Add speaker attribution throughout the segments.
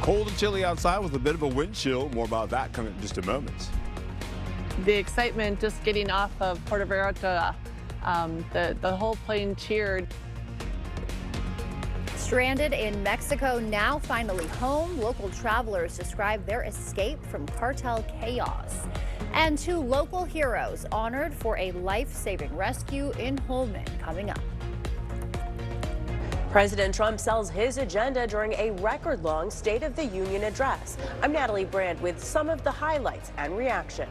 Speaker 1: Cold and chilly outside with a bit of a wind chill. More about that coming in just a moment.
Speaker 2: The excitement just getting off of Puerto Vallarta, the whole plane cheered.
Speaker 3: Stranded in Mexico, now finally home, local travelers describe their escape from cartel chaos. And 2 local heroes honored for a life-saving rescue in Holmen coming up.
Speaker 4: President Trump sells his agenda during a record-long State of the Union address. I'm Natalie Brand with some of the highlights and reaction.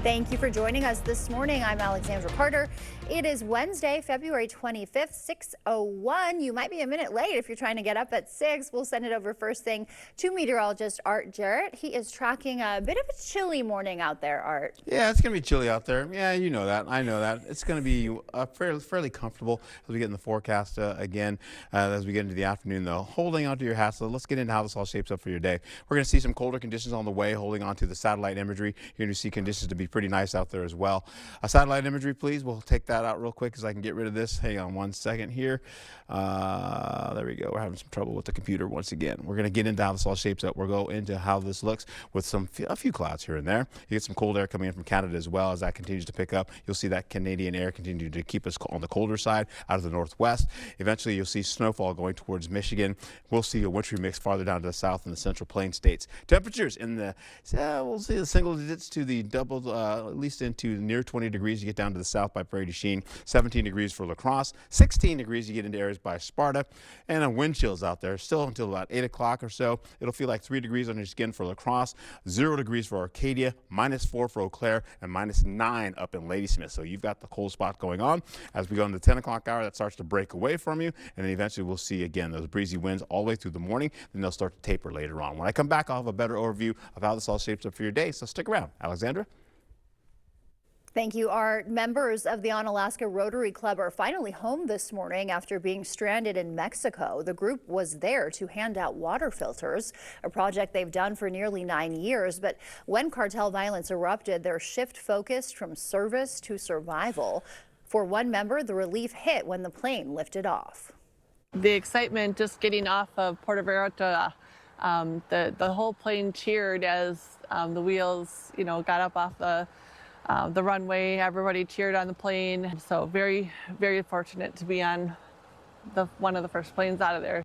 Speaker 3: Thank you for joining us this morning. I'm Alexandra Carter. It is Wednesday, February 25th, 6:01. You might be a minute late if you're trying to get up at 6. We'll send it over first thing to meteorologist Art Jarrett. He is tracking a bit of a chilly morning out there, Art.
Speaker 1: Yeah, it's going to be chilly out there. Yeah, you know that. I know that. It's going to be fairly comfortable as we get in the forecast again. As we get into the afternoon, though, holding onto your hats. So let's get into how this all shapes up for your day. We're going to see some colder conditions on the way, holding on to the satellite imagery. You're going to see conditions to be pretty nice out there as well. Satellite imagery, please. We'll take that out real quick as I can get rid of this. Hang on one second here. There we go. We're having some trouble with the computer once again. We're going to get into how this all shapes up. We'll go into how this looks with a few clouds here and there. You get some cold air coming in from Canada as well. As that continues to pick up, you'll see that Canadian air continue to keep us on the colder side out of the northwest. Eventually, you'll see snowfall going towards Michigan. We'll see a wintry mix farther down to the south in the central plain states. Temperatures in the, we'll see the single digits to the double, at least into near 20 degrees. You get down to the south by Prairie du Chien. 17 degrees for La Crosse. 16 degrees you get into areas by Sparta. And a wind chills out there still until about 8 o'clock or so. It'll feel like 3 degrees on your skin for La Crosse, 0 degrees for Arcadia, -4 for Eau Claire, and -9 up in Ladysmith. So you've got the cold spot going on. As we go into the 10 o'clock hour, that starts to break away from you. And then eventually we'll see again those breezy winds all the way through the morning. Then they'll start to taper later on. When I come back, I'll have a better overview of how this all shapes up for your day. So stick around. Alexandra?
Speaker 3: Thank you, Art. Members of the Onalaska Rotary Club are finally home this morning after being stranded in Mexico. The group was there to hand out water filters, a project they've done for nearly 9 years. But when cartel violence erupted, their shift focused from service to survival. For one member, the relief hit when the plane lifted off.
Speaker 2: The excitement just getting off of Puerto Vallarta, the whole plane cheered as the wheels, got up off the runway. Everybody cheered on the plane. So very, very fortunate to be on one of the first planes out of there.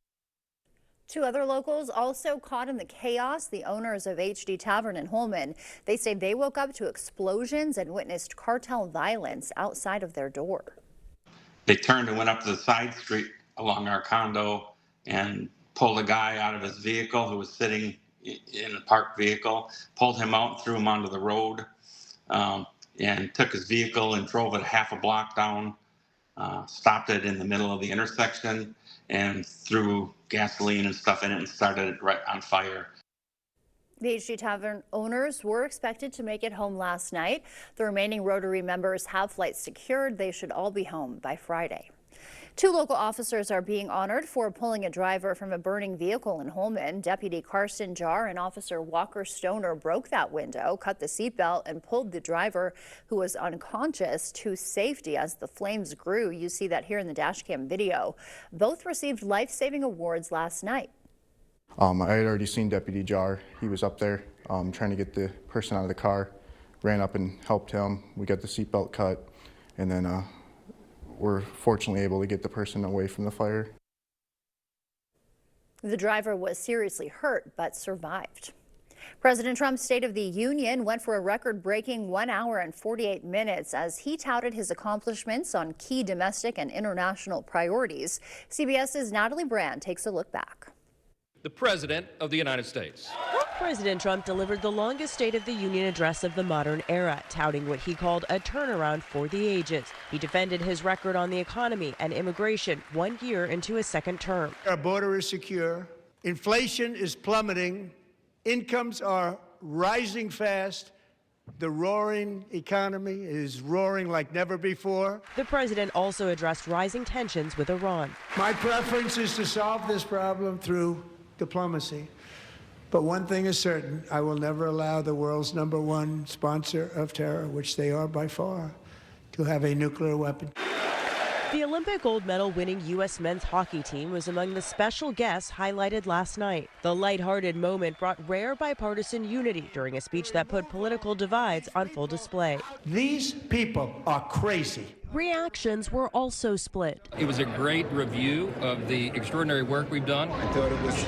Speaker 3: 2 other locals also caught in the chaos, the owners of HD Tavern in Holmen. They say they woke up to explosions and witnessed cartel violence outside of their door.
Speaker 5: They turned and went up to the side street along our condo and pulled a guy out of his vehicle who was sitting in a parked vehicle, pulled him out and threw him onto the road. And took his vehicle and drove it half a block down, stopped it in the middle of the intersection, and threw gasoline and stuff in it and started it right on fire.
Speaker 3: The HD Tavern owners were expected to make it home last night. The remaining Rotary members have flights secured. They should all be home by Friday. 2 local officers are being honored for pulling a driver from a burning vehicle in Holmen. Deputy Carson Jar and Officer Walker Stoner broke that window, cut the seatbelt, and pulled the driver, who was unconscious, to safety as the flames grew. You see that here in the dashcam video. Both received life-saving awards last night.
Speaker 6: I had already seen Deputy Jar. He was up there trying to get the person out of the car. Ran up and helped him. We got the seatbelt cut, and then we're fortunately able to get the person away from the fire.
Speaker 3: The driver was seriously hurt but survived. President Trump's State of the Union went for a record-breaking 1 hour and 48 minutes as he touted his accomplishments on key domestic and international priorities. CBS's Natalie Brand takes a look back.
Speaker 7: The President of the United States.
Speaker 4: President Trump delivered the longest State of the Union address of the modern era, touting what he called a turnaround for the ages. He defended his record on the economy and immigration 1 year into his second term.
Speaker 8: Our border is secure. Inflation is plummeting. Incomes are rising fast. The roaring economy is roaring like never before.
Speaker 4: The president also addressed rising tensions with Iran.
Speaker 8: My preference is to solve this problem through diplomacy. But one thing is certain, I will never allow the world's #1 sponsor of terror, which they are by far, to have a nuclear weapon.
Speaker 4: The Olympic gold medal winning U.S. men's hockey team was among the special guests highlighted last night. The lighthearted moment brought rare bipartisan unity during a speech that put political divides on full display.
Speaker 8: These people are crazy.
Speaker 4: Reactions were also split.
Speaker 7: It was a great review of the extraordinary work we've done.
Speaker 9: I thought it was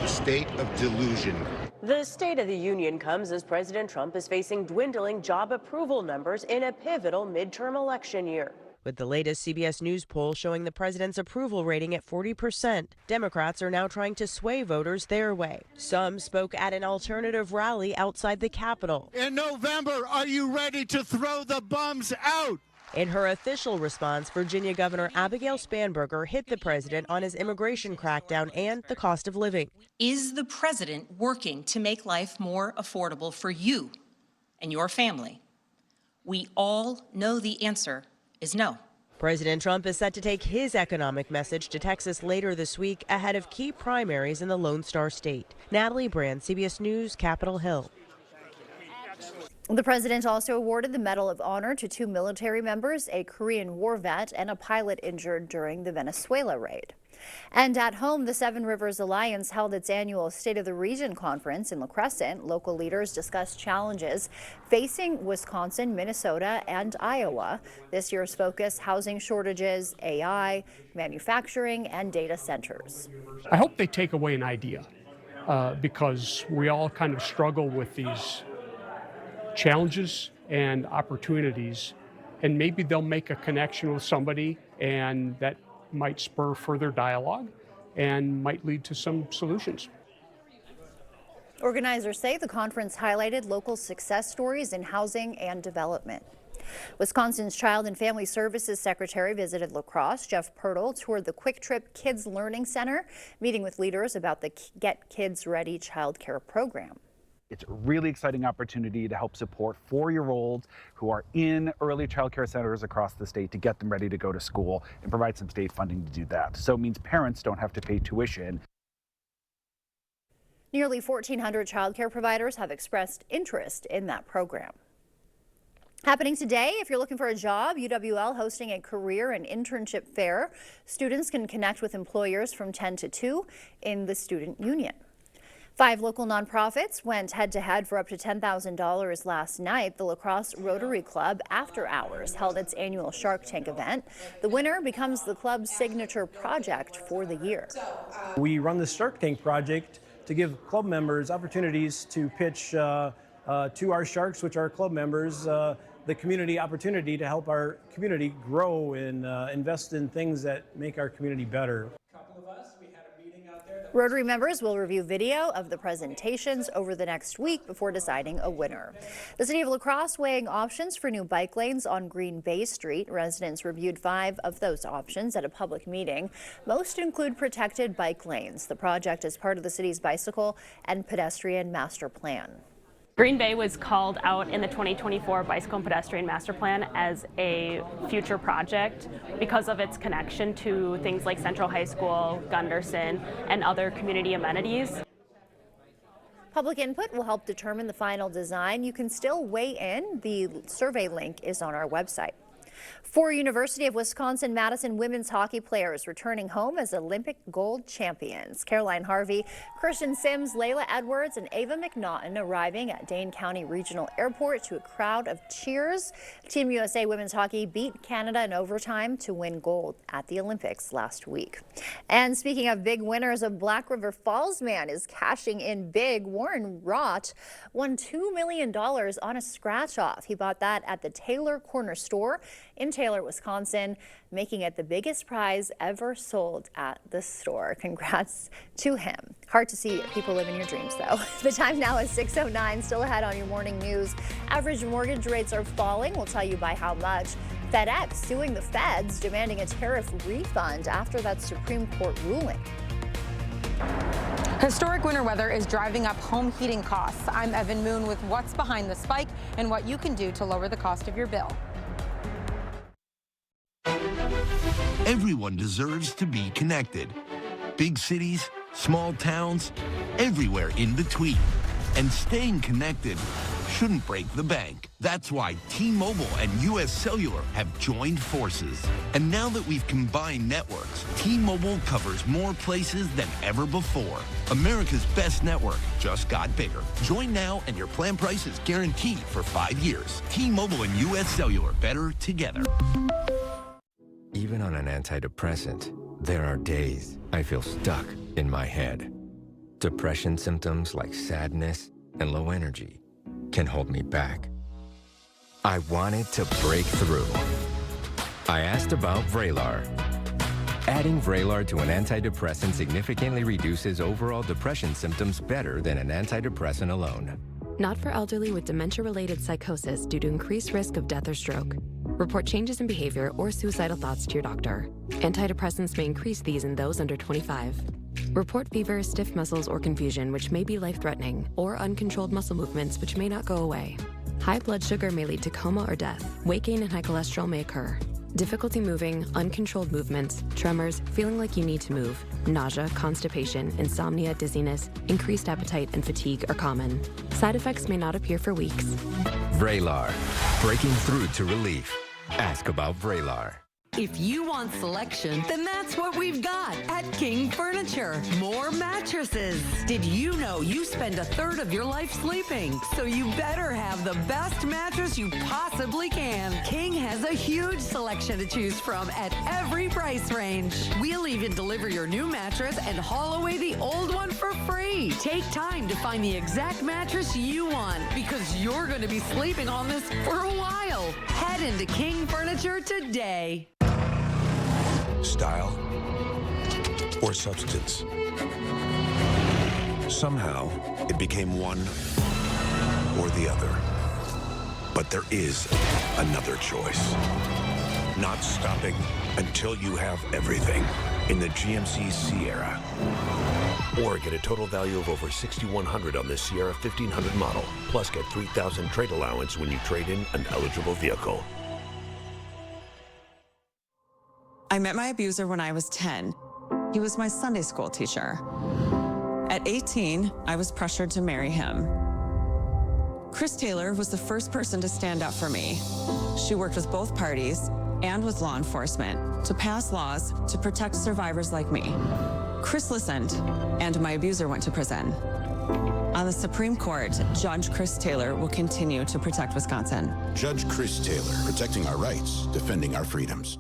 Speaker 9: the state of delusion.
Speaker 4: The State of the Union comes as President Trump is facing dwindling job approval numbers in a pivotal midterm election year. With the latest CBS News poll showing the president's approval rating at 40%, Democrats are now trying to sway voters their way. Some spoke at an alternative rally outside the Capitol.
Speaker 10: In November, are you ready to throw the bums out?
Speaker 4: In her official response, Virginia Governor Abigail Spanberger hit the president on his immigration crackdown and the cost of living.
Speaker 11: Is the president working to make life more affordable for you and your family? We all know the answer is no.
Speaker 4: President Trump is set to take his economic message to Texas later this week ahead of key primaries in the Lone Star State. Natalie Brand, CBS News, Capitol Hill.
Speaker 3: The president also awarded the Medal of Honor to 2 military members, a Korean War vet and a pilot injured during the Venezuela raid. And at home, the Seven Rivers Alliance held its annual State of the Region conference in La Crescent. Local leaders discussed challenges facing Wisconsin, Minnesota, and Iowa. This year's focus, housing shortages, AI, manufacturing, and data centers.
Speaker 12: I hope they take away an idea because we all kind of struggle with these challenges and opportunities, and maybe they'll make a connection with somebody, and that might spur further dialogue and might lead to some solutions.
Speaker 3: Organizers say the conference highlighted local success stories in housing and development. Wisconsin's Child and Family Services Secretary visited La Crosse. Jeff Pirtle toured the Quick Trip Kids Learning Center, meeting with leaders about the Get Kids Ready child care program.
Speaker 13: It's a really exciting opportunity to help support 4-year-olds who are in early child care centers across the state to get them ready to go to school and provide some state funding to do that. So it means parents don't have to pay tuition.
Speaker 3: Nearly 1,400 child care providers have expressed interest in that program. Happening today, if you're looking for a job, UWL hosting a career and internship fair. Students can connect with employers from 10 to 2 in the student union. 5 local nonprofits went head-to-head for up to $10,000 last night. The La Crosse Rotary Club, After Hours, held its annual Shark Tank event. The winner becomes the club's signature project for the year.
Speaker 14: We run the Shark Tank project to give club members opportunities to pitch to our sharks, which are club members, the community opportunity to help our community grow and invest in things that make our community better.
Speaker 3: Rotary members will review video of the presentations over the next week before deciding a winner. The city of La Crosse weighing options for new bike lanes on Green Bay Street. Residents reviewed 5 of those options at a public meeting. Most include protected bike lanes. The project is part of the city's bicycle and pedestrian master plan.
Speaker 15: Green Bay was called out in the 2024 Bicycle and Pedestrian Master Plan as a future project because of its connection to things like Central High School, Gunderson, and other community amenities.
Speaker 3: Public input will help determine the final design. You can still weigh in. The survey link is on our website. 4 University of Wisconsin-Madison women's hockey players returning home as Olympic gold champions. Caroline Harvey, Christian Sims, Layla Edwards, and Ava McNaughton arriving at Dane County Regional Airport to a crowd of cheers. Team USA women's hockey beat Canada in overtime to win gold at the Olympics last week. And speaking of big winners, a Black River Falls man is cashing in big. Warren Rott won $2 million on a scratch-off. He bought that at the Taylor Corner Store in Taylor, Wisconsin, making it the biggest prize ever sold at the store. Congrats to him. Hard to see people living your dreams, though. The time now is 6:09. Still ahead on your morning news. Average mortgage rates are falling. We'll tell you by how much. FedEx suing the feds, demanding a tariff refund after that Supreme Court ruling.
Speaker 16: Historic winter weather is driving up home heating costs. I'm Evan Moon with what's behind the spike and what you can do to lower the cost of your bill.
Speaker 17: Everyone deserves to be connected. Big cities, small towns, everywhere in between. And staying connected shouldn't break the bank. That's why T-Mobile and US Cellular have joined forces. And now that we've combined networks, T-Mobile covers more places than ever before. America's best network just got bigger. Join now and your plan price is guaranteed for 5 years. T-Mobile and US Cellular, better together.
Speaker 18: Even on an antidepressant, there are days I feel stuck in my head. Depression symptoms like sadness and low energy can hold me back. I wanted to break through. I asked about Vraylar. Adding Vraylar to an antidepressant significantly reduces overall depression symptoms better than an antidepressant alone.
Speaker 19: Not for elderly with dementia-related psychosis due to increased risk of death or stroke. Report changes in behavior or suicidal thoughts to your doctor. Antidepressants may increase these in those under 25. Report fever, stiff muscles, or confusion, which may be life-threatening, or uncontrolled muscle movements, which may not go away. High blood sugar may lead to coma or death. Weight gain and high cholesterol may occur. Difficulty moving, uncontrolled movements, tremors, feeling like you need to move, nausea, constipation, insomnia, dizziness, increased appetite, and fatigue are common. Side effects may not appear for weeks.
Speaker 18: Vraylar, breaking through to relief. Ask about Vraylar.
Speaker 20: If you want selection, then that's what we've got at King Furniture. More mattresses. Did you know you spend a third of your life sleeping? So you better have the best mattress you possibly can. King has a huge selection to choose from at every price range. We'll even deliver your new mattress and haul away the old one for free. Take time to find the exact mattress you want because you're going to be sleeping on this for a while. Head into King Furniture today.
Speaker 21: Style or substance. Somehow, it became one or the other. But there is another choice. Not stopping until you have everything in the GMC Sierra. Or get a total value of over $6,100 on this Sierra 1500 model. Plus get $3,000 trade allowance when you trade in an eligible vehicle.
Speaker 22: I met my abuser when I was 10. He was my Sunday school teacher. At 18, I was pressured to marry him. Chris Taylor was the first person to stand up for me. She worked with both parties and with law enforcement to pass laws to protect survivors like me. Chris listened, and my abuser went to prison. On the Supreme Court, Judge Chris Taylor will continue to protect Wisconsin.
Speaker 21: Judge Chris Taylor, protecting our rights, defending our freedoms.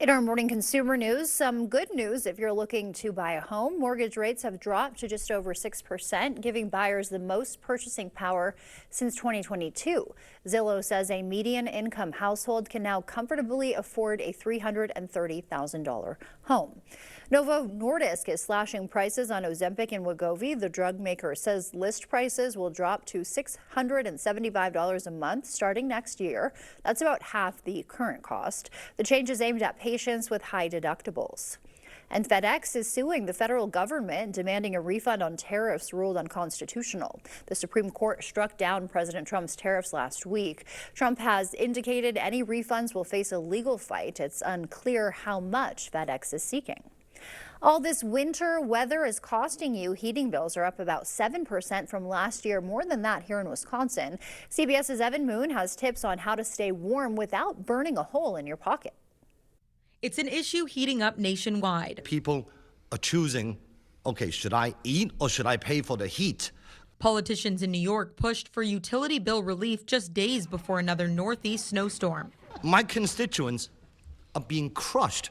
Speaker 3: In our morning consumer news, some good news if you're looking to buy a home. Mortgage rates have dropped to just over 6%, giving buyers the most purchasing power since 2022. Zillow says a median income household can now comfortably afford a $330,000 home. Novo Nordisk is slashing prices on Ozempic and Wegovy. The drug maker says list prices will drop to $675 a month starting next year. That's about half the current cost. The change is aimed at patients with high deductibles. And FedEx is suing the federal government, demanding a refund on tariffs ruled unconstitutional. The Supreme Court struck down President Trump's tariffs last week. Trump has indicated any refunds will face a legal fight. It's unclear how much FedEx is seeking. All this winter weather is costing you. Heating bills are up about 7% from last year, more than that here in Wisconsin. CBS's Evan Moon has tips on how to stay warm without burning a hole in your pocket.
Speaker 23: It's an issue heating up nationwide.
Speaker 24: People are choosing, okay, should I eat or should I pay for the heat?
Speaker 23: Politicians in New York pushed for utility bill relief just days before another Northeast snowstorm.
Speaker 24: My constituents are being crushed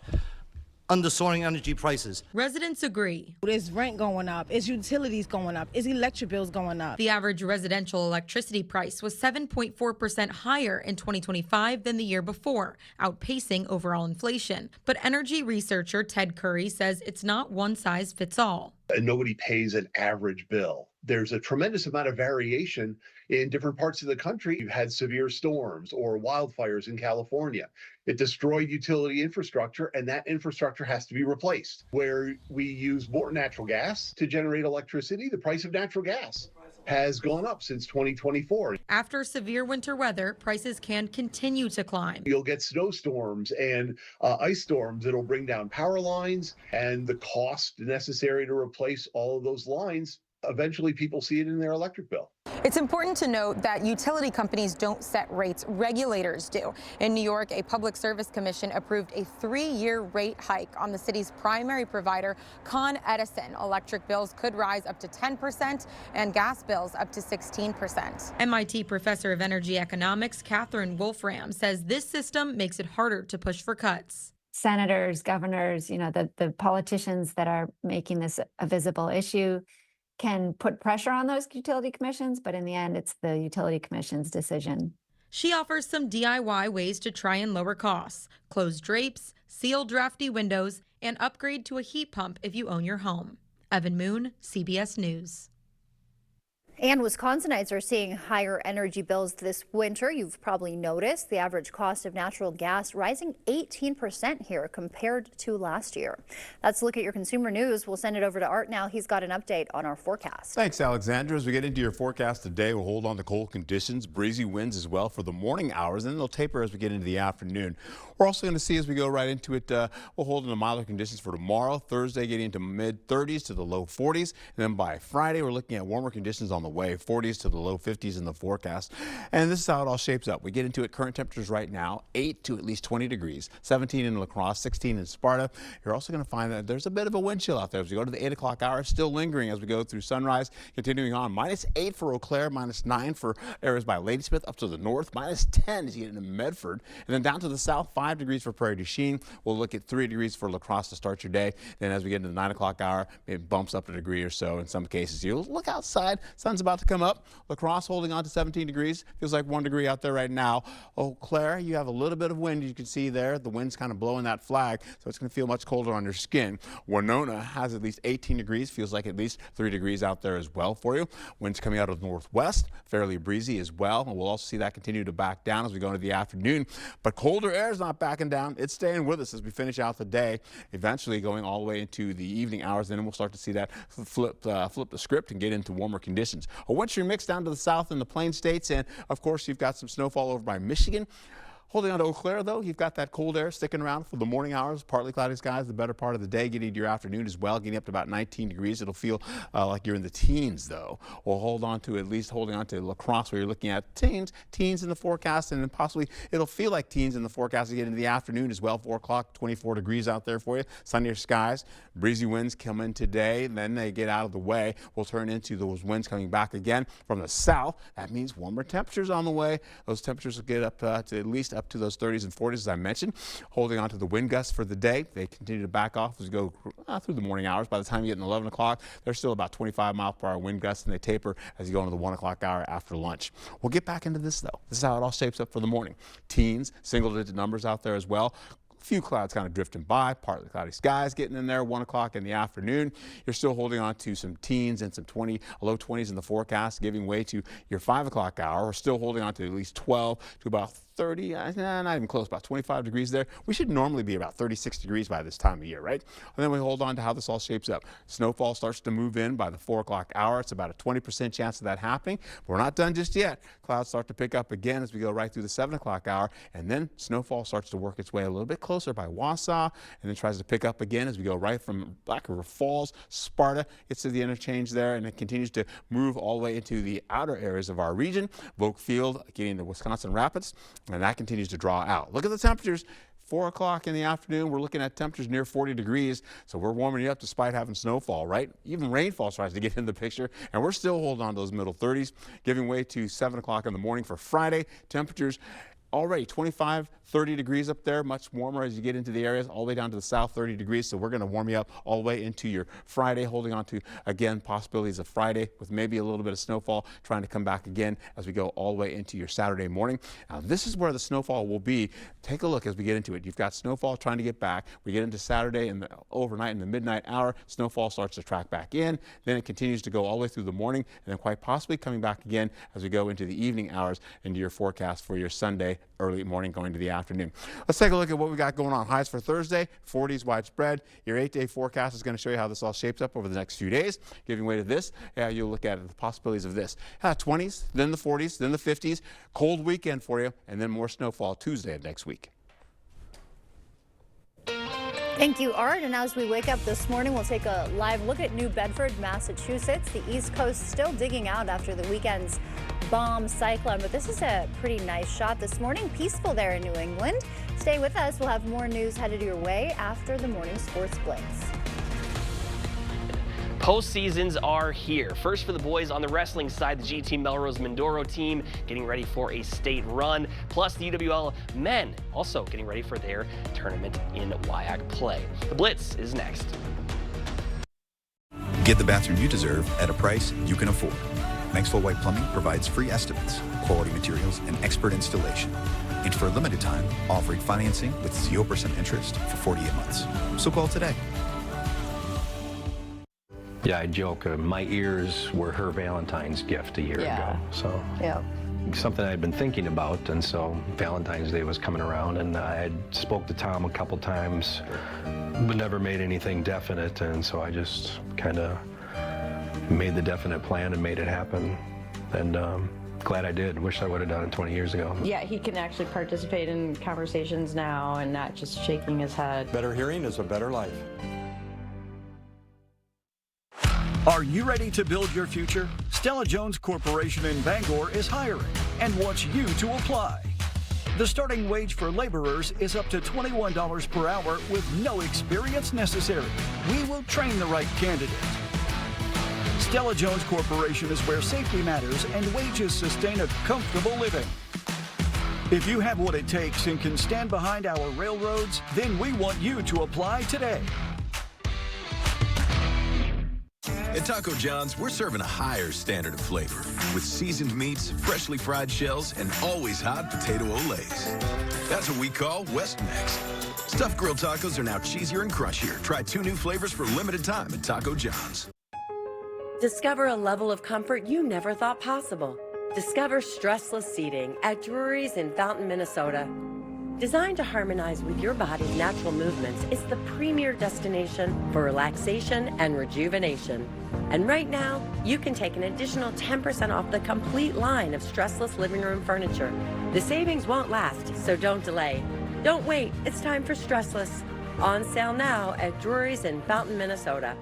Speaker 24: under soaring energy prices.
Speaker 23: Residents agree.
Speaker 25: Is rent going up? Is utilities going up? Is electric bills going up?
Speaker 23: The average residential electricity price was 7.4% higher in 2025 than the year before, outpacing overall inflation. But energy researcher Ted Curry says it's not one size fits all.
Speaker 26: And nobody pays an average bill. There's a tremendous amount of variation in different parts of the country. You've had severe storms or wildfires in California. It destroyed utility infrastructure, and that infrastructure has to be replaced. Where we use more natural gas to generate electricity, the price of natural gas has gone up since 2024.
Speaker 23: After severe winter weather, prices can continue to climb.
Speaker 26: You'll get snowstorms and ice storms that'll bring down power lines, and the cost necessary to replace all of those lines, eventually people see it in their electric bill.
Speaker 16: It's important to note that utility companies don't set rates, regulators do. In New York, a Public Service Commission approved a 3-year rate hike on the city's primary provider, Con Edison. Electric bills could rise up to 10% and gas bills up to 16%.
Speaker 23: MIT professor of energy economics Catherine Wolfram says this system makes it harder to push for cuts.
Speaker 1: Senators, governors, the politicians that are making this a visible issue can put pressure on those utility commissions, but in the end, it's the utility commission's decision.
Speaker 23: She offers some DIY ways to try and lower costs: close drapes, seal drafty windows, and upgrade to a heat pump if you own your home. Evan Moon, CBS News.
Speaker 3: And Wisconsinites are seeing higher energy bills this winter. You've probably noticed the average cost of natural gas rising 18% here compared to last year. That's a look at your consumer news. We'll send it over to Art now. He's got an update on our forecast.
Speaker 2: Thanks, Alexandra. As we get into your forecast today, we'll hold on to cold conditions, breezy winds as well for the morning hours, and then they'll taper as we get into the afternoon. We're also going to see as we go right into it, we'll hold on to milder conditions for tomorrow, Thursday getting into mid-30s to the low 40s. And then by Friday, we're looking at warmer conditions on the way, 40s to the low 50s in the forecast. And this is how it all shapes up. We get into it, current temperatures right now, 8 to at least 20 degrees, 17 in La Crosse, 16 in Sparta. You're also going to find that there's a bit of a wind chill out there as we go to the 8 o'clock hour, still lingering as we go through sunrise, continuing on. -8 for Eau Claire, -9 for areas by Ladysmith up to the north, -10 as you get into Medford, and then down to the south, 5 degrees for Prairie du Chien. We'll look at 3 degrees for La Crosse to start your day. Then as we get into the 9 o'clock hour, it bumps up a degree or so in some cases. You'll look outside, sun's about to come up. La Crosse holding on to 17 degrees. Feels like 1 degree out there right now. Eau Claire, you have a little bit of wind you can see there. The wind's kind of blowing that flag, so it's going to feel much colder on your skin. Winona has at least 18 degrees. Feels like at least 3 degrees out there as well for you. Winds coming out of the northwest, fairly breezy as well. And we'll also see that continue to back down as we go into the afternoon. But colder air is not backing down. It's staying with us as we finish out the day, eventually going all the way into the evening hours. Then we'll start to see that flip the script and get into warmer conditions. A wintry mix down to the south in the Plain States, and of course you've got some snowfall over by Michigan. Holding on to Eau Claire, though, you've got that cold air sticking around for the morning hours, partly cloudy skies the better part of the day, getting into your afternoon as well, getting up to about 19 degrees. It'll feel like you're in the teens, though. We'll hold on to at least holding on to La Crosse, where you're looking at teens in the forecast, and then possibly it'll feel like teens in the forecast to get into the afternoon as well. 4 o'clock, 24 degrees out there for you. Sunnier skies, breezy winds come in today, and then they get out of the way. We'll turn into those winds coming back again from the south. That means warmer temperatures on the way. Those temperatures will get up to at least up to those 30s and 40s, as I mentioned. Holding on to the wind gusts for the day. They continue to back off as we go through the morning hours. By the time you get in 11 o'clock, they're still about 25 mile per hour wind gusts, and they taper as you go into the 1 o'clock hour after lunch. We'll get back into this, though. This is how it all shapes up for the morning. Teens, single-digit numbers out there as well. Few clouds kind of drifting by, partly cloudy skies getting in there, 1 o'clock in the afternoon. You're still holding on to some teens and some low 20s in the forecast, giving way to your 5 o'clock hour. We're still holding on to at least 12 to about 30, not even close, about 25 degrees there. We should normally be about 36 degrees by this time of year, right? And then we hold on to how this all shapes up. Snowfall starts to move in by the 4 o'clock hour. It's about a 20% chance of that happening. But we're not done just yet. Clouds start to pick up again as we go right through the 7 o'clock hour. And then snowfall starts to work its way a little bit closer by Wausau, and then tries to pick up again as we go right from Black River Falls, Sparta, gets to the interchange there, and it continues to move all the way into the outer areas of our region. Volk Field getting to Wisconsin Rapids, and that continues to draw out. Look at the temperatures. 4 o'clock in the afternoon, we're looking at temperatures near 40 degrees, so we're warming you up despite having snowfall, right? Even rainfall tries to get in the picture, and we're still holding on to those middle 30s, giving way to 7 o'clock in the morning for Friday. Temperatures already 25, 30 degrees up there, much warmer as you get into the areas, all the way down to the south, 30 degrees. So we're going to warm you up all the way into your Friday, holding on to, again, possibilities of Friday with maybe a little bit of snowfall trying to come back again as we go all the way into your Saturday morning. Now, this is where the snowfall will be. Take a look as we get into it. You've got snowfall trying to get back. We get into Saturday and overnight in the midnight hour, snowfall starts to track back in. Then it continues to go all the way through the morning, and then quite possibly coming back again as we go into the evening hours into your forecast for your Sunday early morning going to the afternoon. Let's take a look at what we got going on. Highs for Thursday, 40s widespread. Your 8-day forecast is going to show you how this all shapes up over the next few days. Giving way to this, you'll look at the possibilities of this. 20s, then the 40s, then the 50s. Cold weekend for you, and then more snowfall Tuesday of next week.
Speaker 3: Thank you, Art. And as we wake up this morning, we'll take a live look at New Bedford, Massachusetts. The East Coast still digging out after the weekend's bomb cyclone, but this is a pretty nice shot this morning. Peaceful there in New England. Stay with us. We'll have more news headed your way after the morning sports blitz.
Speaker 5: Postseasons are here. First for the boys on the wrestling side, the GT Melrose Mindoro team getting ready for a state run, plus the UWL men also getting ready for their tournament in WIAC play. The Blitz is next.
Speaker 6: Get the bathroom you deserve at a price you can afford. Maxwell White Plumbing provides free estimates, quality materials, and expert installation. And for a limited time, offering financing with 0% interest for 48 months. So call today.
Speaker 7: Yeah, I joke, my ears were her Valentine's gift a year ago. So something I had been thinking about, and so Valentine's Day was coming around, and I had spoke to Tom a couple times, but never made anything definite, and so I just kind of made the definite plan and made it happen, and glad I did. Wish I would have done it 20 years ago.
Speaker 8: Yeah, he can actually participate in conversations now and not just shaking his head.
Speaker 9: Better hearing is a better life.
Speaker 10: Are you ready to build your future? Stella Jones Corporation in Bangor is hiring and wants you to apply. The starting wage for laborers is up to $21 per hour with no experience necessary. We will train the right candidate. Stella Jones Corporation is where safety matters and wages sustain a comfortable living. If you have what it takes and can stand behind our railroads, then we want you to apply today.
Speaker 21: At Taco John's, we're serving a higher standard of flavor with seasoned meats, freshly fried shells, and always hot potato olays. That's what we call West Mex. Stuffed grilled tacos are now cheesier and crunchier. Try 2 new flavors for a limited time at Taco John's.
Speaker 27: Discover a level of comfort you never thought possible. Discover stressless seating at Drury's in Fountain, Minnesota. Designed to harmonize with your body's natural movements, it's the premier destination for relaxation and rejuvenation. And right now, you can take an additional 10% off the complete line of stressless living room furniture. The savings won't last, so don't delay. Don't wait, it's time for Stressless. On sale now at Drury's in Fountain, Minnesota.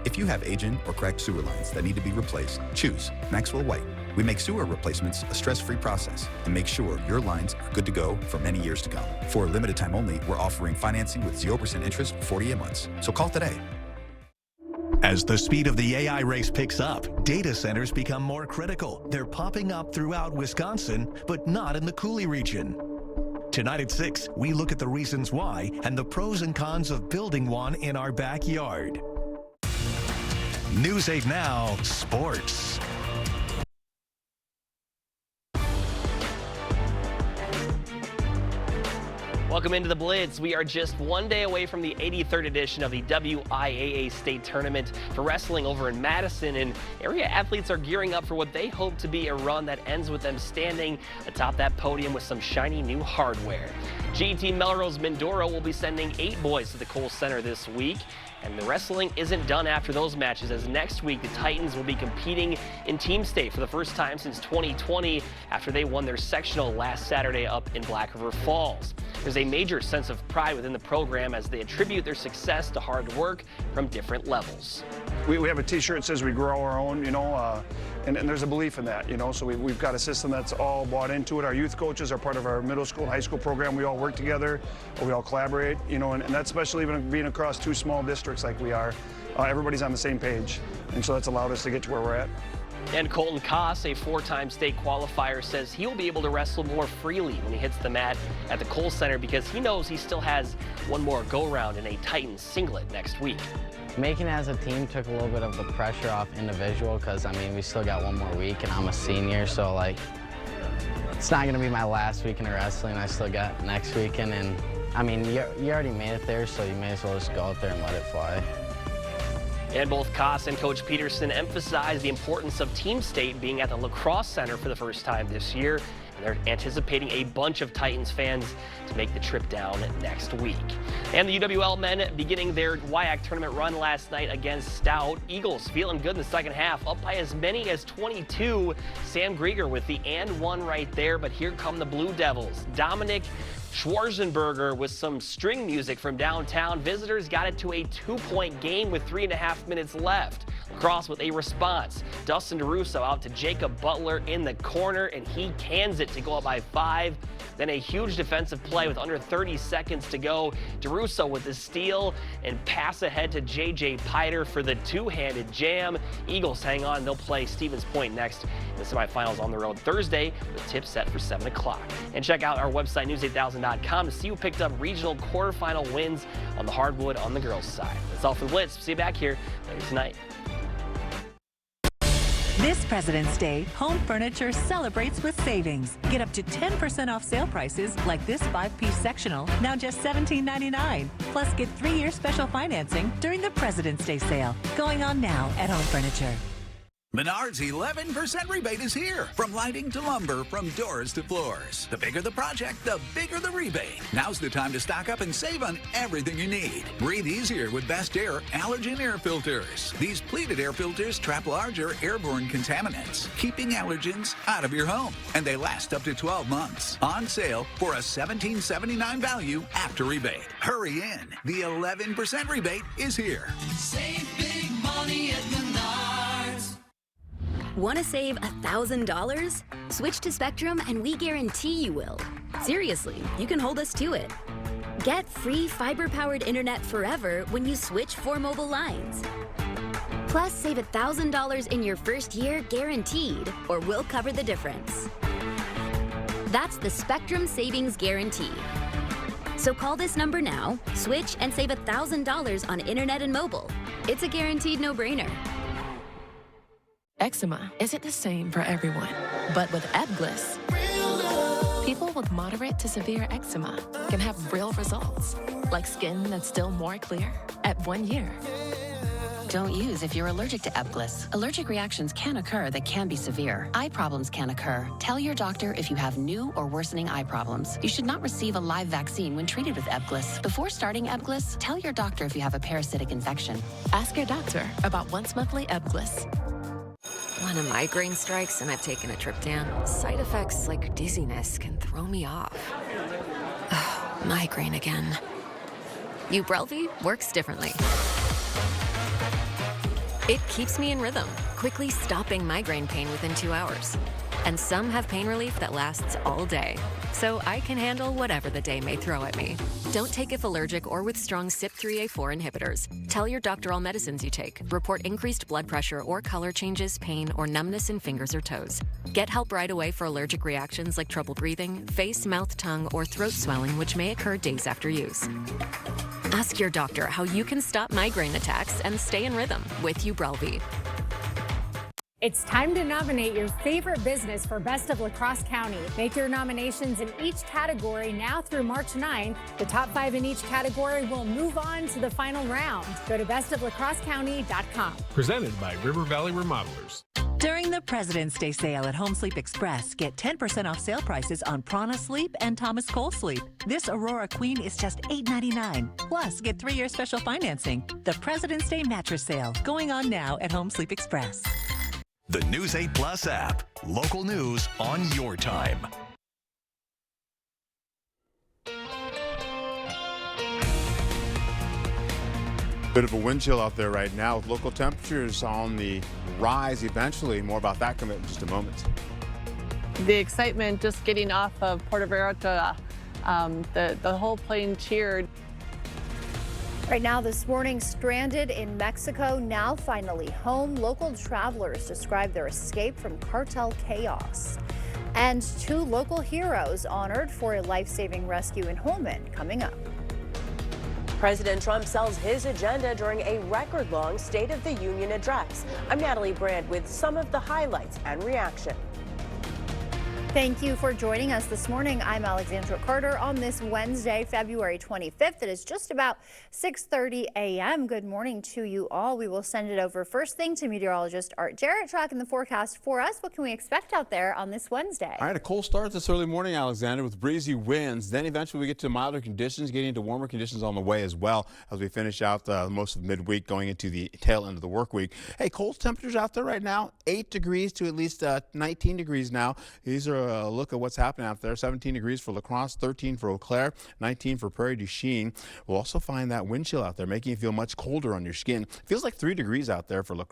Speaker 6: If you have aging or cracked sewer lines that need to be replaced, choose Maxwell White. We make sewer replacements a stress-free process and make sure your lines are good to go for many years to come. For a limited time only, we're offering financing with 0% interest for 48 months. So call today.
Speaker 28: As the speed of the AI race picks up, data centers become more critical. They're popping up throughout Wisconsin, but not in the Coulee region. Tonight at 6, we look at the reasons why and the pros and cons of building one in our backyard. News 8 Now, Sports.
Speaker 5: Welcome into the Blitz. We are just one day away from the 83rd edition of the WIAA State Tournament for wrestling over in Madison, and area athletes are gearing up for what they hope to be a run that ends with them standing atop that podium with some shiny new hardware. GT Melrose Mindoro will be sending 8 boys to the Kohl Center this week. And the wrestling isn't done after those matches, as next week the Titans will be competing in Team State for the first time since 2020 after they won their sectional last Saturday up in Black River Falls. There's a major sense of pride within the program as they attribute their success to hard work from different levels.
Speaker 29: We have a t-shirt that says we grow our own, and there's a belief in that, so we've got a system that's all bought into it. Our youth coaches are part of our middle school and high school program. We all work together, we all collaborate, and that's especially even being across 2 small districts like we are. Everybody's on the same page, and so that's allowed us to get to where we're at.
Speaker 5: And Colton Koss, a 4-time state qualifier, says he'll be able to wrestle more freely when he hits the mat at the Kohl Center because he knows he still has one more go-round in a Titans singlet next week.
Speaker 30: Making it as a team took a little bit of the pressure off individual because, we still got one more week and I'm a senior, so, it's not going to be my last weekend of wrestling. I still got next weekend, and, you already made it there, so you may as well just go out there and let it fly.
Speaker 5: And both Koss and Coach Peterson emphasized the importance of Team State being at the Lacrosse Center for the first time this year. And they're anticipating a bunch of Titans fans to make the trip down next week. And the UWL men beginning their WIAC tournament run last night against Stout. Eagles feeling good in the second half, up by as many as 22. Sam Grieger with the and one right there, but here come the Blue Devils. Dominic Schwarzenberger with some string music from downtown. Visitors got it to a 2-point game with 3.5 minutes left. Lacrosse with a response. Dustin DeRusso out to Jacob Butler in the corner, and he cans it to go up by 5. Then a huge defensive play with under 30 seconds to go. DeRusso with the steal and pass ahead to J.J. Piter for the two-handed jam. Eagles hang on. They'll play Stevens Point next in the semifinals on the road Thursday with tip set for 7 o'clock. And check out our website, news8000.com, to see who picked up regional quarterfinal wins on the hardwood on the girls' side. That's all for the Blitz. See you back here later tonight.
Speaker 4: This President's Day, Home Furniture celebrates with savings. Get up to 10% off sale prices like this 5-piece sectional, now just $17.99. Plus, get 3-year special financing during the President's Day sale, going on now at Home Furniture.
Speaker 9: Menards 11% rebate is here. From lighting to lumber, from doors to floors. The bigger the project, the bigger the rebate. Now's the time to stock up and save on everything you need. Breathe easier with Best Air allergen air filters. These pleated air filters trap larger airborne contaminants, keeping allergens out of your home. And they last up to 12 months. On sale for a $17.79 value after rebate. Hurry in. The 11% rebate is here.
Speaker 11: Save big money at Menards.
Speaker 12: Want to save $1,000? Switch to Spectrum and we guarantee you will. Seriously, you can hold us to it. Get free fiber-powered internet forever when you switch 4 mobile lines. Plus, save $1,000 in your first year guaranteed, or we'll cover the difference. That's the Spectrum Savings Guarantee. So call this number now, switch, and save $1,000 on internet and mobile. It's a guaranteed no-brainer.
Speaker 13: Eczema isn't the same for everyone, but with Ebglyss, people with moderate to severe eczema can have real results, like skin that's still more clear at 1 year.
Speaker 14: Don't use if you're allergic to Ebglyss. Allergic reactions can occur that can be severe. Eye problems can occur. Tell your doctor if you have new or worsening eye problems. You should not receive a live vaccine when treated with Ebglyss. Before starting Ebglyss, tell your doctor if you have a parasitic infection.
Speaker 13: Ask your doctor about once-monthly Ebglyss.
Speaker 15: When a migraine strikes and I've taken a triptan, side effects like dizziness can throw me off. Ugh, migraine again. Ubrelvy works differently. It keeps me in rhythm, quickly stopping migraine pain within 2 hours. And some have pain relief that lasts all day, so I can handle whatever the day may throw at me. Don't take if allergic or with strong CYP3A4 inhibitors. Tell your doctor all medicines you take. Report increased blood pressure or color changes, pain, or numbness in fingers or toes. Get help right away for allergic reactions like trouble breathing, face, mouth, tongue, or throat swelling, which may occur days after use. Ask your doctor how you can stop migraine attacks and stay in rhythm with Ubrelvy.
Speaker 17: It's time to nominate your favorite business for Best of La Crosse County. Make your nominations in each category now through March 9th. The top 5 in each category will move on to the final round. Go to bestoflacrossecounty.com.
Speaker 18: Presented by River Valley Remodelers.
Speaker 4: During the President's Day sale at Home Sleep Express, get 10% off sale prices on Prana Sleep and Thomas Cole Sleep. This Aurora Queen is just $8.99. Plus, get 3-year special financing. The President's Day mattress sale going on now at Home Sleep Express.
Speaker 28: The News 8 Plus app. Local news on your time.
Speaker 2: Bit of a wind chill out there right now with local temperatures on the rise eventually. More about that coming up in just a moment.
Speaker 19: The excitement just getting off of Puerto Vallarta, the whole plane cheered.
Speaker 3: Right now this morning, stranded in Mexico, now finally home. Local travelers describe their escape from cartel chaos. And 2 local heroes honored for a life-saving rescue in Holmen coming up.
Speaker 27: President Trump sells his agenda during a record-long State of the Union address. I'm Natalie Brand with some of the highlights and reaction.
Speaker 3: Thank you for joining us this morning. I'm Alexandra Carter on this Wednesday, February 25th. It is just about 6:30 a.m. Good morning to you all. We will send it over first thing to meteorologist Art Jarrett tracking the forecast for us. What can we expect out there on this Wednesday?
Speaker 2: All right, a cold start this early morning, Alexander, with breezy winds. Then eventually we get to milder conditions, getting into warmer conditions on the way as well as we finish out most of midweek going into the tail end of the work week. Hey, cold temperatures out there right now, 8 degrees to at least 19 degrees now. These are a look at what's happening out there. 17 degrees for La Crosse, 13 for Eau Claire, 19 for Prairie du Chien. We'll also find that wind chill out there, making you feel much colder on your skin. Feels like 3 degrees out there for La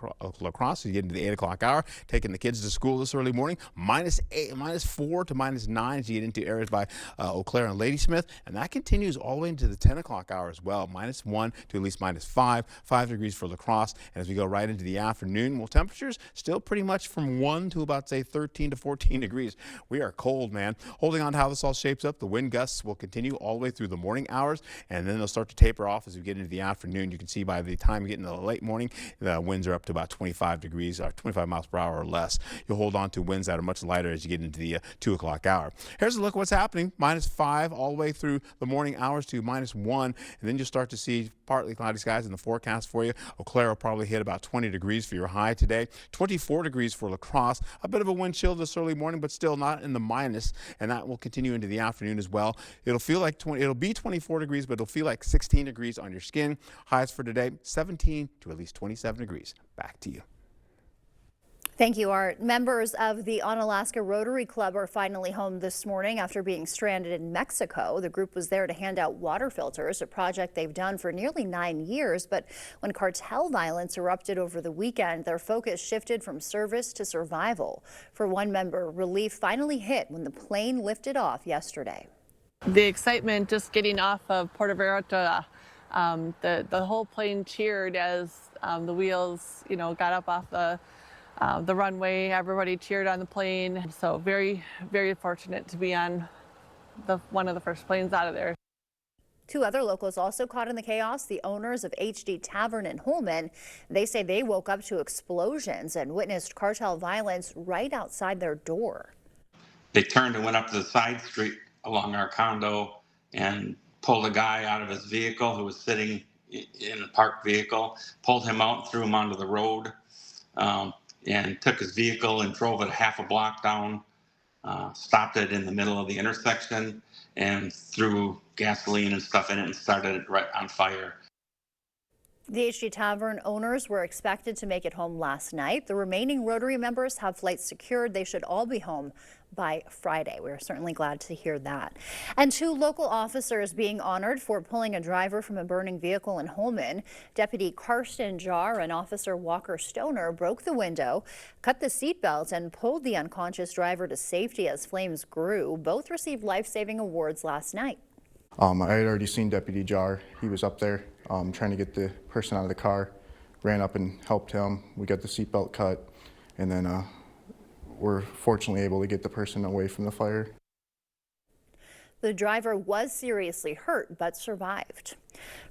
Speaker 2: Crosse. You get into the 8 o'clock hour, taking the kids to school this early morning. -4 to -9 as you get into areas by Eau Claire and Ladysmith. And that continues all the way into the 10 o'clock hour as well. -1 to at least -5. 5 degrees for La Crosse. And as we go right into the afternoon, well, temperatures still pretty much from 1 to about, say, 13 to 14 degrees. We are cold, man. Holding on to how this all shapes up, the wind gusts will continue all the way through the morning hours, and then they'll start to taper off as we get into the afternoon. You can see by the time you get into the late morning, the winds are up to about 25 degrees, or 25 miles per hour or less. You'll hold on to winds that are much lighter as you get into the 2 o'clock hour. Here's a look at what's happening. -5 all the way through the morning hours to -1, and then you'll start to see partly cloudy skies in the forecast for you. Eau Claire will probably hit about 20 degrees for your high today. 24 degrees for La Crosse. A bit of a wind chill this early morning, but still not in the minus, and that will continue into the afternoon as well. It'll feel like it'll be 24 degrees, but it'll feel like 16 degrees on your skin. Highs for today, 17 to at least 27 degrees. Back to you.
Speaker 3: Thank you, Art. Members of the Onalaska Rotary Club are finally home this morning after being stranded in Mexico. The group was there to hand out water filters, a project they've done for nearly 9 years. But when cartel violence erupted over the weekend, their focus shifted from service to survival. For one member, relief finally hit when the plane lifted off yesterday.
Speaker 19: The excitement just getting off of Puerto Vallarta, the whole plane cheered as the wheels, got up off the runway. Everybody cheered on the plane. So very, very fortunate to be on one of the first planes out of there.
Speaker 3: 2 other locals also caught in the chaos, the owners of HD Tavern in Holmen. They say they woke up to explosions and witnessed cartel violence right outside their door.
Speaker 1: They turned and went up to the side street along our condo and pulled a guy out of his vehicle who was sitting in a parked vehicle, pulled him out and threw him onto the road. And took his vehicle and drove it half a block down, stopped it in the middle of the intersection, and threw gasoline and stuff in it and started it right on fire.
Speaker 3: The HD Tavern owners were expected to make it home last night. The remaining Rotary members have flights secured. They should all be home by Friday. We're certainly glad to hear that. And 2 local officers being honored for pulling a driver from a burning vehicle in Holmen. Deputy Karsten Jar and Officer Walker Stoner broke the window, cut the seatbelt, and pulled the unconscious driver to safety as flames grew. Both received life-saving awards last night.
Speaker 7: I had already seen Deputy Jar. He was up there trying to get the person out of the car. Ran up and helped him. We got the seatbelt cut, and then we're fortunately able to get the person away from the fire.
Speaker 3: The driver was seriously hurt but survived.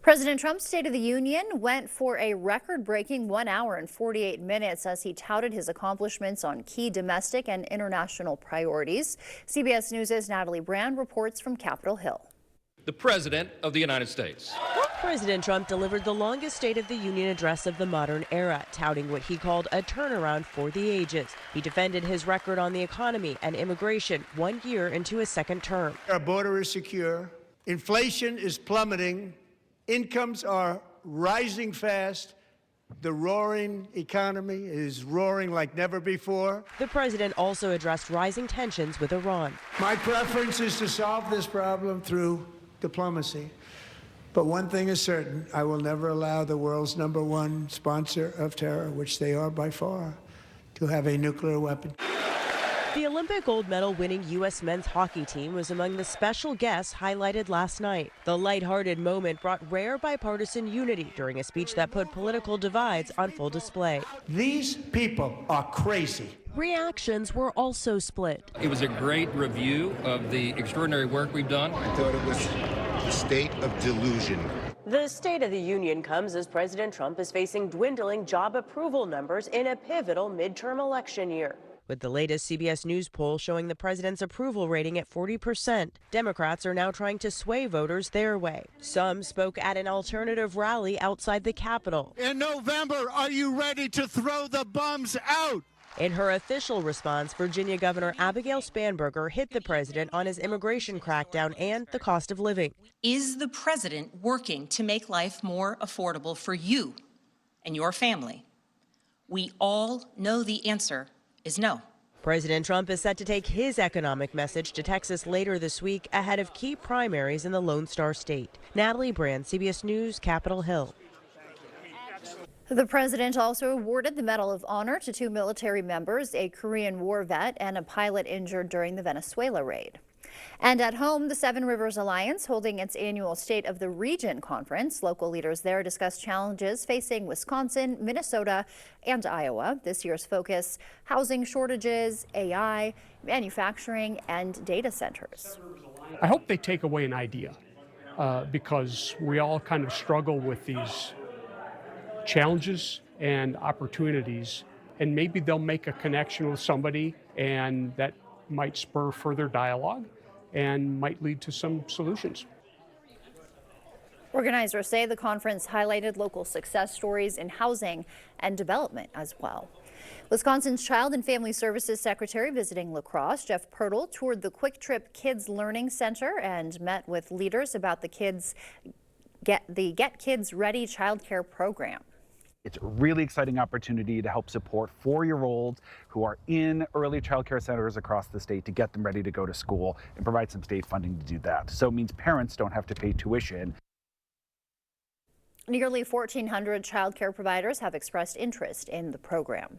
Speaker 3: President Trump's State of the Union went for a record-breaking 1 hour and 48 minutes as he touted his accomplishments on key domestic and international priorities. CBS News' Natalie Brand reports from Capitol Hill.
Speaker 8: The President of the United States.
Speaker 16: President Trump delivered the longest State of the Union address of the modern era, touting what he called a turnaround for the ages. He defended his record on the economy and immigration 1 year into his second term.
Speaker 20: Our border is secure. Inflation is plummeting. Incomes are rising fast. The roaring economy is roaring like never before.
Speaker 16: The president also addressed rising tensions with Iran.
Speaker 20: My preference is to solve this problem through diplomacy. But one thing is certain, I will never allow the world's #1 sponsor of terror, which they are by far, to have a nuclear weapon.
Speaker 16: The Olympic gold medal winning U.S. men's hockey team was among the special guests highlighted last night. The lighthearted moment brought rare bipartisan unity during a speech that put political divides on full display.
Speaker 20: These people are crazy.
Speaker 16: Reactions were also split.
Speaker 8: It was a great review of the extraordinary work we've done.
Speaker 22: I thought it was a state of delusion.
Speaker 16: The State of the Union comes as President Trump is facing dwindling job approval numbers in a pivotal midterm election year. With the latest CBS News poll showing the president's approval rating at 40%, Democrats are now trying to sway voters their way. Some spoke at an alternative rally outside the Capitol.
Speaker 5: In November, are you ready to throw the bums out?
Speaker 16: In her official response, Virginia Governor Abigail Spanberger hit the president on his immigration crackdown and the cost of living.
Speaker 6: Is the president working to make life more affordable for you and your family? We all know the answer is no.
Speaker 16: President Trump is set to take his economic message to Texas later this week ahead of key primaries in the Lone Star State. Natalie Brand, CBS News, Capitol Hill.
Speaker 3: The president also awarded the Medal of Honor to 2 military members, a Korean War vet and a pilot injured during the Venezuela raid. And at home, the Seven Rivers Alliance holding its annual State of the Region conference. Local leaders there discuss challenges facing Wisconsin, Minnesota, and Iowa. This year's focus, housing shortages, AI, manufacturing, and data centers.
Speaker 10: I hope they take away an idea because we all kind of struggle with these challenges and opportunities, and maybe they'll make a connection with somebody, and that might spur further dialogue and might lead to some solutions.
Speaker 3: Organizers say the conference highlighted local success stories in housing and development as well. Wisconsin's Child and Family Services Secretary visiting La Crosse, Jeff Pirtle, toured the Quick Trip Kids Learning Center and met with leaders about the Get Kids Ready childcare program.
Speaker 21: It's a really exciting opportunity to help support 4-year-olds who are in early child care centers across the state to get them ready to go to school and provide some state funding to do that. So it means parents don't have to pay tuition.
Speaker 3: Nearly 1,400 child care providers have expressed interest in the program.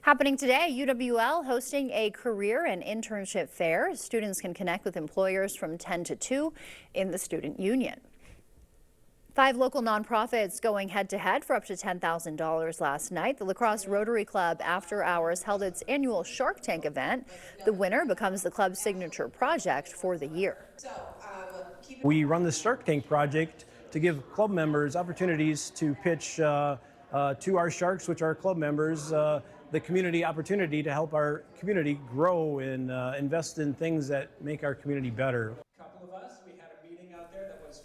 Speaker 3: Happening today, UWL hosting a career and internship fair. Students can connect with employers from 10 to 2 in the student union. 5 local nonprofits going head-to-head for up to $10,000 last night. The La Crosse Rotary Club After Hours held its annual Shark Tank event. The winner becomes the club's signature project for the year.
Speaker 23: We run the Shark Tank project to give club members opportunities to pitch to our sharks, which are club members, the community opportunity to help our community grow and invest in things that make our community better.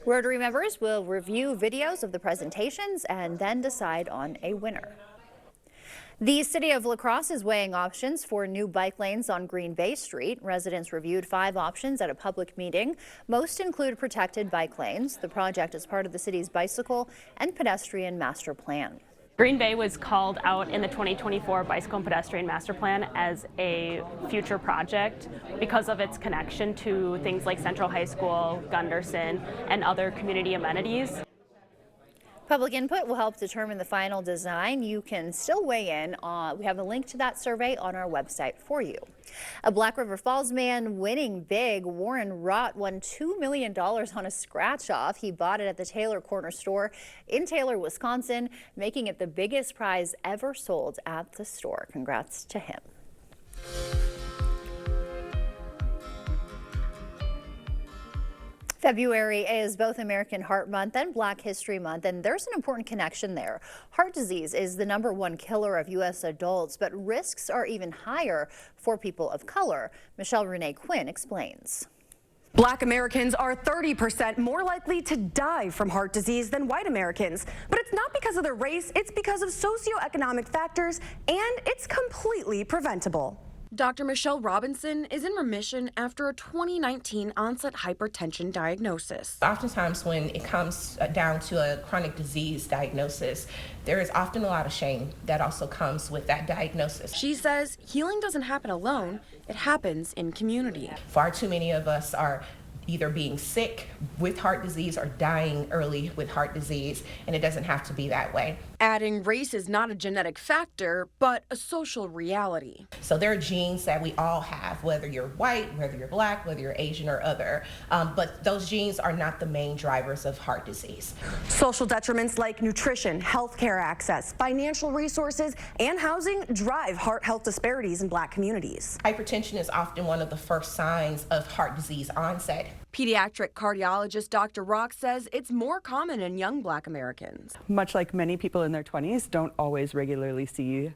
Speaker 3: Rotary members will review videos of the presentations and then decide on a winner. The city of La Crosse is weighing options for new bike lanes on Green Bay Street. Residents reviewed 5 options at a public meeting. Most include protected bike lanes. The project is part of the city's bicycle and pedestrian master plan.
Speaker 24: Green Bay was called out in the 2024 Bicycle and Pedestrian Master Plan as a future project because of its connection to things like Central High School, Gunderson, and other community amenities.
Speaker 3: Public input will help determine the final design. You can still weigh in. We have a link to that survey on our website for you. A Black River Falls man winning big. Warren Rott won $2 million on a scratch-off. He bought it at the Taylor Corner store in Taylor, Wisconsin, making it the biggest prize ever sold at the store. Congrats to him. February is both American Heart Month and Black History Month, and there's an important connection there. Heart disease is the #1 killer of U.S. adults, but risks are even higher for people of color. Michelle Renee Quinn explains.
Speaker 25: Black Americans are 30% more likely to die from heart disease than white Americans. But it's not because of their race, it's because of socioeconomic factors, and it's completely preventable. Dr. Michelle Robinson is in remission after a 2019 onset hypertension diagnosis.
Speaker 26: Oftentimes when it comes down to a chronic disease diagnosis, there is often a lot of shame that also comes with that diagnosis.
Speaker 25: She says healing doesn't happen alone, it happens in community.
Speaker 26: Far too many of us are either being sick with heart disease or dying early with heart disease, and it doesn't have to be that way.
Speaker 25: Adding race is not a genetic factor, but a social reality.
Speaker 26: So there are genes that we all have, whether you're white, whether you're black, whether you're Asian or other, but those genes are not the main drivers of heart disease.
Speaker 25: Social detriments like nutrition, healthcare access, financial resources, and housing drive heart health disparities in Black communities.
Speaker 26: Hypertension is often one of the first signs of heart disease onset.
Speaker 25: Pediatric cardiologist Dr. Rock says it's more common in young Black Americans.
Speaker 29: Much like many people in their 20s, don't always regularly see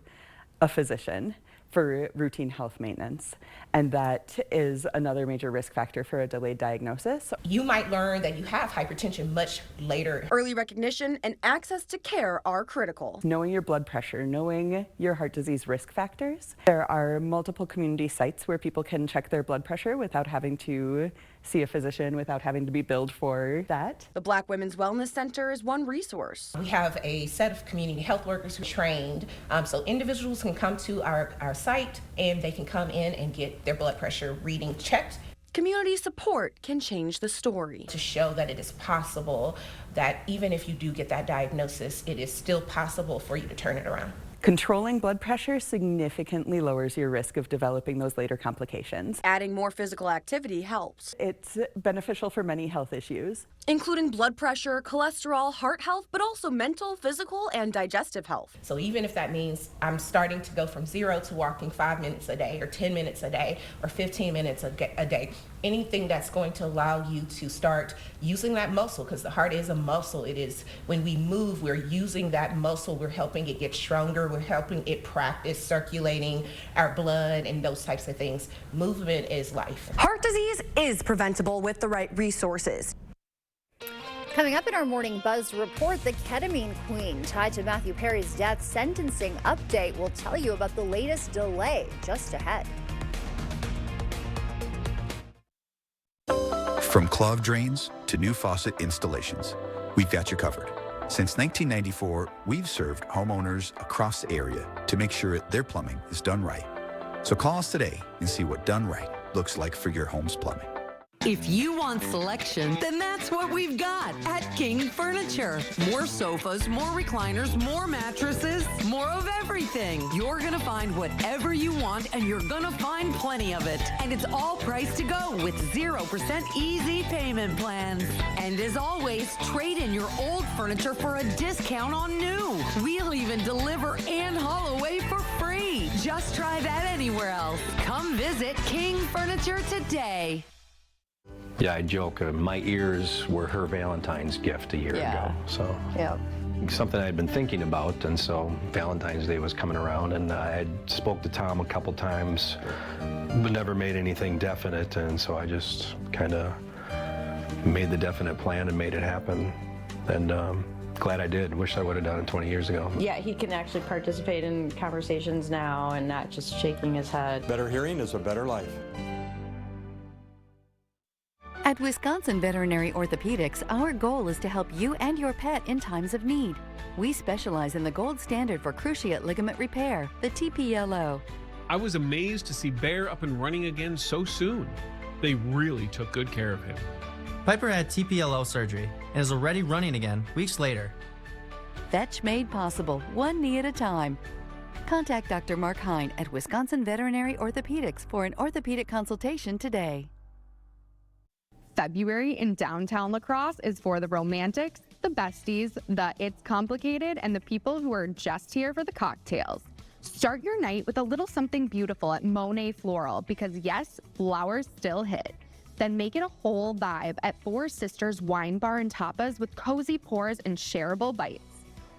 Speaker 29: a physician.
Speaker 9: for routine health maintenance. And that is another major risk factor for a delayed diagnosis.
Speaker 26: You might learn that you have hypertension much later.
Speaker 25: Early recognition and access to care are critical.
Speaker 9: Knowing your blood pressure, knowing your heart disease risk factors. There are multiple community sites where people can check their blood pressure without having to see a physician, without having to be billed for that.
Speaker 25: The Black Women's Wellness Center is one resource.
Speaker 26: We have a set of community health workers who are trained, so individuals can come to our site and they can come in and get their blood pressure reading checked.
Speaker 25: Community support can change the story.
Speaker 26: To show that it is possible, that even if you do get that diagnosis, it is still possible for you to turn it around.
Speaker 9: Controlling blood pressure significantly lowers your risk of developing those later complications.
Speaker 25: Adding more physical activity helps.
Speaker 9: It's beneficial for many health issues,
Speaker 25: including blood pressure, cholesterol, heart health, but also mental, physical, and digestive health.
Speaker 26: So even if that means I'm starting to go from 0 to walking 5 minutes a day, or 10 minutes a day, or 15 minutes a day, anything that's going to allow you to start using that muscle, because the heart is a muscle. It is, when we move, we're using that muscle, we're helping it get stronger, we're helping it practice circulating our blood and those types of things. Movement is life.
Speaker 25: Heart disease is preventable with the right resources.
Speaker 3: Coming up in our Morning Buzz report, the ketamine queen tied to Matthew Perry's death sentencing update. We'll tell you about the latest delay just ahead.
Speaker 11: From clogged drains to new faucet installations, we've got you covered. Since 1994, we've served homeowners across the area to make sure their plumbing is done right. So call us today and see what done right looks like for your home's plumbing.
Speaker 12: If you want selection, then that's what we've got at King Furniture. More sofas, more recliners, more mattresses, more of everything. You're gonna find whatever you want, and you're gonna find plenty of it. And it's all priced to go with 0% easy payment plans. And as always, trade in your old furniture for a discount on new. We'll even deliver and haul away for free. Just try that anywhere else. Come visit King Furniture today.
Speaker 13: Yeah, I joke, my ears were her Valentine's gift a year ago. So something I had been thinking about, and so Valentine's Day was coming around, and I had spoke to Tom a couple times, but never made anything definite, and so I just kind of made the definite plan and made it happen, and glad I did. Wish I would have done it 20 years ago.
Speaker 14: Yeah, he can actually participate in conversations now and not just shaking his head.
Speaker 15: Better hearing is a better life.
Speaker 17: At Wisconsin Veterinary Orthopedics, our goal is to help you and your pet in times of need. We specialize in the gold standard for cruciate ligament repair, the TPLO.
Speaker 18: I was amazed to see Bear up and running again so soon. They really took good care of him.
Speaker 29: Piper had TPLO surgery and is already running again weeks later.
Speaker 17: Fetch made possible, one knee at a time. Contact Dr. Mark Hine at Wisconsin Veterinary Orthopedics for an orthopedic consultation today.
Speaker 30: February in downtown La Crosse is for the romantics, the besties, the it's complicated, and the people who are just here for the cocktails. Start your night with a little something beautiful at Monet Floral, because yes, flowers still hit. Then make it a whole vibe at Four Sisters Wine Bar and Tapas with cozy pours and shareable bites.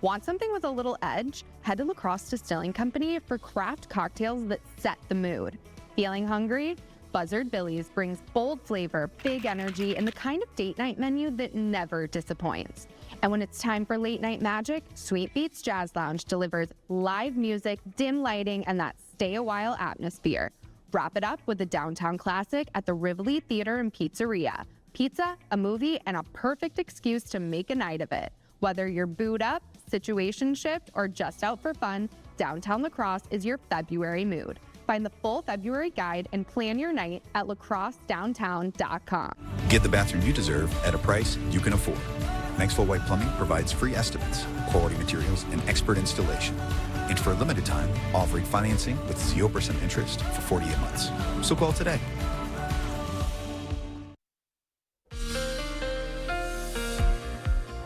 Speaker 30: Want something with a little edge? Head to La Crosse Distilling Company for craft cocktails that set the mood. Feeling hungry? Buzzard Billy's brings bold flavor, big energy, and the kind of date night menu that never disappoints. And when it's time for late night magic, Sweet Beats Jazz Lounge delivers live music, dim lighting, and that stay a while atmosphere. Wrap it up with a downtown classic at the Rivoli Theater and Pizzeria. Pizza, a movie, and a perfect excuse to make a night of it. Whether you're booed up, situation shift, or just out for fun, downtown La Crosse is your February mood. Find the full February guide and plan your night at lacrossedowntown.com.
Speaker 11: Get the bathroom you deserve at a price you can afford. Maxwell White Plumbing provides free estimates, quality materials, and expert installation. And for a limited time, offering financing with 0% interest for 48 months. So call today.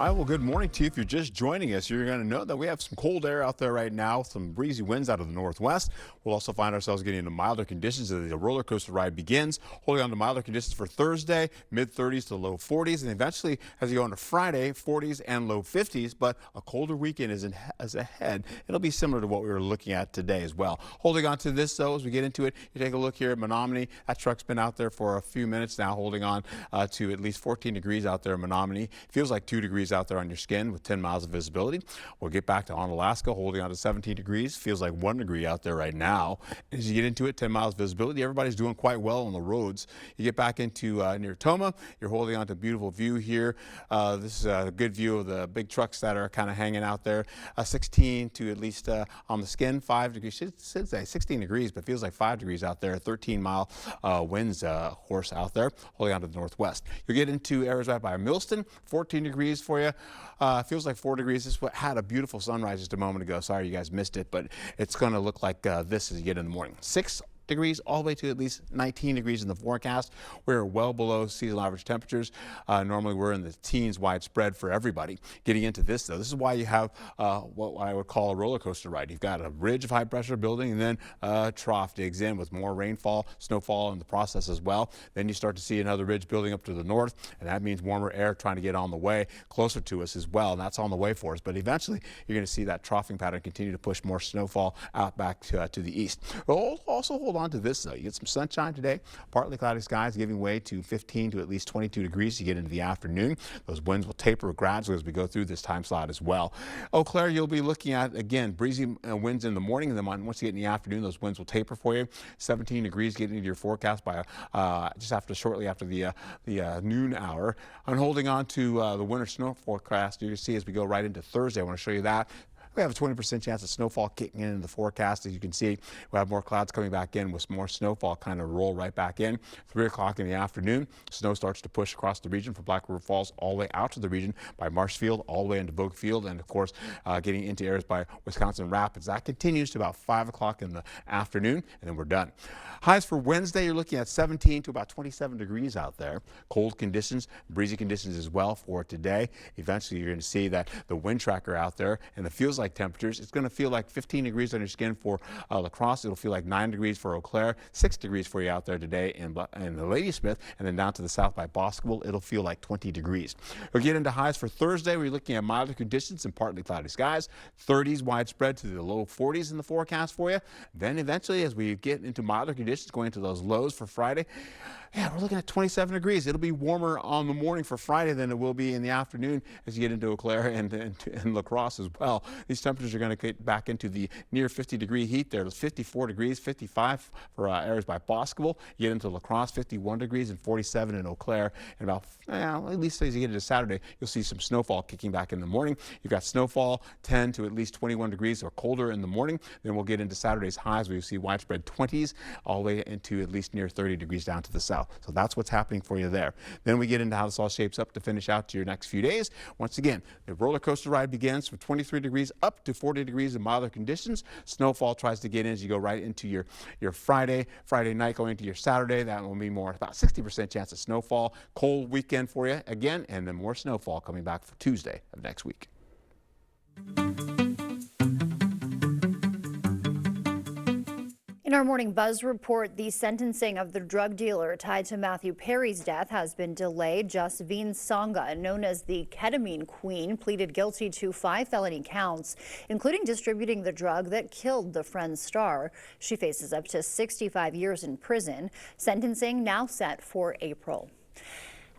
Speaker 1: All right, well, good morning to you. If you're just joining us, you're going to know that we have some cold air out there right now, some breezy winds out of the northwest. We'll also find ourselves getting into milder conditions as the roller coaster ride begins, holding on to milder conditions for Thursday, mid-30s to low 40s, and eventually, as you go into Friday, 40s and low 50s, but a colder weekend is ahead. It'll be similar to what we were looking at today as well. Holding on to this, though, as we get into it, you take a look here at Menominee. That truck's been out there for a few minutes now, holding on to at least 14 degrees out there in Menominee. Feels like 2 degrees out there on your skin with 10 miles of visibility. We'll get back to Onalaska, holding on to 17 degrees. Feels like 1 degree out there right now. As you get into it, 10 miles visibility, everybody's doing quite well on the roads. You get back into near Toma, you're holding on to a beautiful view here. This is a good view of the big trucks that are kind of hanging out there. 16 to at least on the skin, 5 degrees. Should say 16 degrees, but feels like 5 degrees out there. 13-mile winds, of course, out there, holding on to the northwest. You'll get into areas right by Millston, 14 degrees for you. Feels like 4 degrees. This had a beautiful sunrise just a moment ago. Sorry you guys missed it, but it's going to look like this as you get in the morning. 6 degrees all the way to at least 19 degrees in the forecast. We're well below seasonal average temperatures. Normally we're in the teens widespread for everybody. Getting into this, though, this is why you have what I would call a roller coaster ride. You've got a ridge of high pressure building, and then a trough digs in with more rainfall, snowfall in the process as well. Then you start to see another ridge building up to the north, and that means warmer air trying to get on the way closer to us as well, and that's on the way for us. But eventually you're going to see that troughing pattern continue to push more snowfall out back to the east. We'll also hold on to this, though. You get some sunshine today, partly cloudy skies giving way to 15 to at least 22 degrees. You get into the afternoon. Those winds will taper gradually as we go through this time slot as well. Eau Claire, you'll be looking at, again, breezy winds in the morning, and then once you get in the afternoon, those winds will taper for you. 17 degrees getting into your forecast by shortly after the noon hour. I'm holding on to the winter snow forecast you see as we go right into Thursday. I want to show you that. We have a 20% chance of snowfall kicking in the forecast. As you can see, we have more clouds coming back in with more snowfall kind of roll right back in. 3 o'clock in the afternoon, snow starts to push across the region from Black River Falls all the way out to the region by Marshfield, all the way into Bogue Field, and of course, getting into areas by Wisconsin Rapids. That continues to about 5 o'clock in the afternoon, and then we're done. Highs for Wednesday, you're looking at 17 to about 27 degrees out there. Cold conditions, breezy conditions as well for today. Eventually, you're going to see that the wind tracker out there, and it feels like temperatures. It's going to feel like 15 degrees on your skin for La Crosse. It'll feel like 9 degrees for Eau Claire, 6 degrees for you out there today in the Ladysmith, and then down to the south by Boscobel, it'll feel like 20 degrees. We'll get into highs for Thursday. We're looking at milder conditions and partly cloudy skies, 30s widespread to the low 40s in the forecast for you. Then eventually, as we get into milder conditions, going into those lows for Friday, yeah, we're looking at 27 degrees. It'll be warmer on the morning for Friday than it will be in the afternoon as you get into Eau Claire and La Crosse as well. These temperatures are going to get back into the near 50-degree heat there. 54 degrees, 55 for areas by Boscobel. You get into La Crosse, 51 degrees, and 47 in Eau Claire. And about, at least as you get into Saturday, you'll see some snowfall kicking back in the morning. You've got snowfall 10 to at least 21 degrees or colder in the morning. Then we'll get into Saturday's highs where you see widespread 20s all the way into at least near 30 degrees down to the south. So that's what's happening for you there. Then we get into how this all shapes up to finish out to your next few days. Once again, the roller coaster ride begins from 23 degrees up to 40 degrees in milder conditions. Snowfall tries to get in as you go right into your Friday night going into your Saturday. That will be more about 60% chance of snowfall. Cold weekend for you again, and then more snowfall coming back for Tuesday of next week.
Speaker 3: In our Morning Buzz report, the sentencing of the drug dealer tied to Matthew Perry's death has been delayed. Jasveen Sangha, known as the Ketamine Queen, pleaded guilty to 5 felony counts, including distributing the drug that killed the Friends star. She faces up to 65 years in prison. Sentencing now set for April.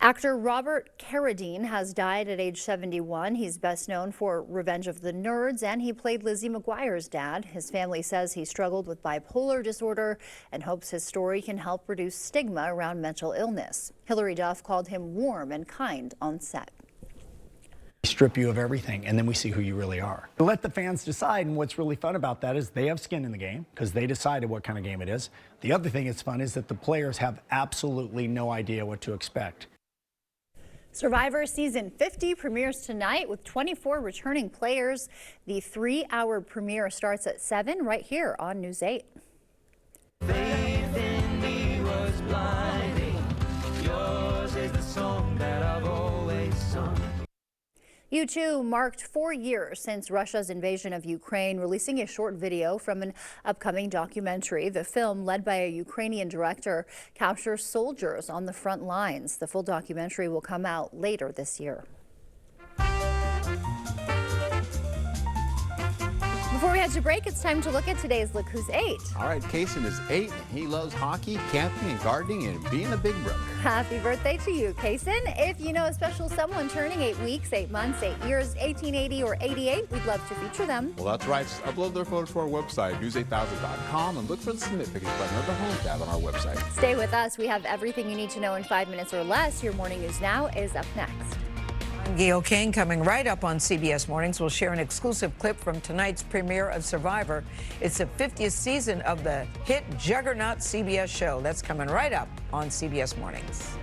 Speaker 3: Actor Robert Carradine has died at age 71. He's best known for Revenge of the Nerds, and he played Lizzie McGuire's dad. His family says he struggled with bipolar disorder and hopes his story can help reduce stigma around mental illness. Hilary Duff called him warm and kind on set.
Speaker 2: Strip you of everything, and then we see who you really are. Let the fans decide, and what's really fun about that is they have skin in the game because they decided what kind of game it is. The other thing that's fun is that the players have absolutely no idea what to expect.
Speaker 3: Survivor Season 50 premieres tonight with 24 returning players. The 3-hour premiere starts at 7 right here on News 8.
Speaker 4: Faith in me was blinding. Yours is the song that I've always sung.
Speaker 3: U2 marked 4 years since Russia's invasion of Ukraine, releasing a short video from an upcoming documentary. The film, led by a Ukrainian director, captures soldiers on the front lines. The full documentary will come out later this year. Before we head to break, it's time to look at today's Look Who's 8.
Speaker 1: All right, Kaysen is 8, and he loves hockey, camping, and gardening, and being a big brother.
Speaker 3: Happy birthday to you, Kaysen. If you know a special someone turning 8 weeks, 8 months, 8 years, 1880 or 88, we'd love to feature them.
Speaker 1: Well, that's right. Just upload their photo to our website, news8000.com, and look for the Submit Pictures button or the Home tab on our website.
Speaker 3: Stay with us. We have everything you need to know in 5 minutes or less. Your Morning News Now is up next.
Speaker 5: I'm Gail King. Coming right up on CBS Mornings, we'll share an exclusive clip from tonight's premiere of Survivor. It's the 50th season of the hit juggernaut CBS show. That's coming right up on CBS Mornings.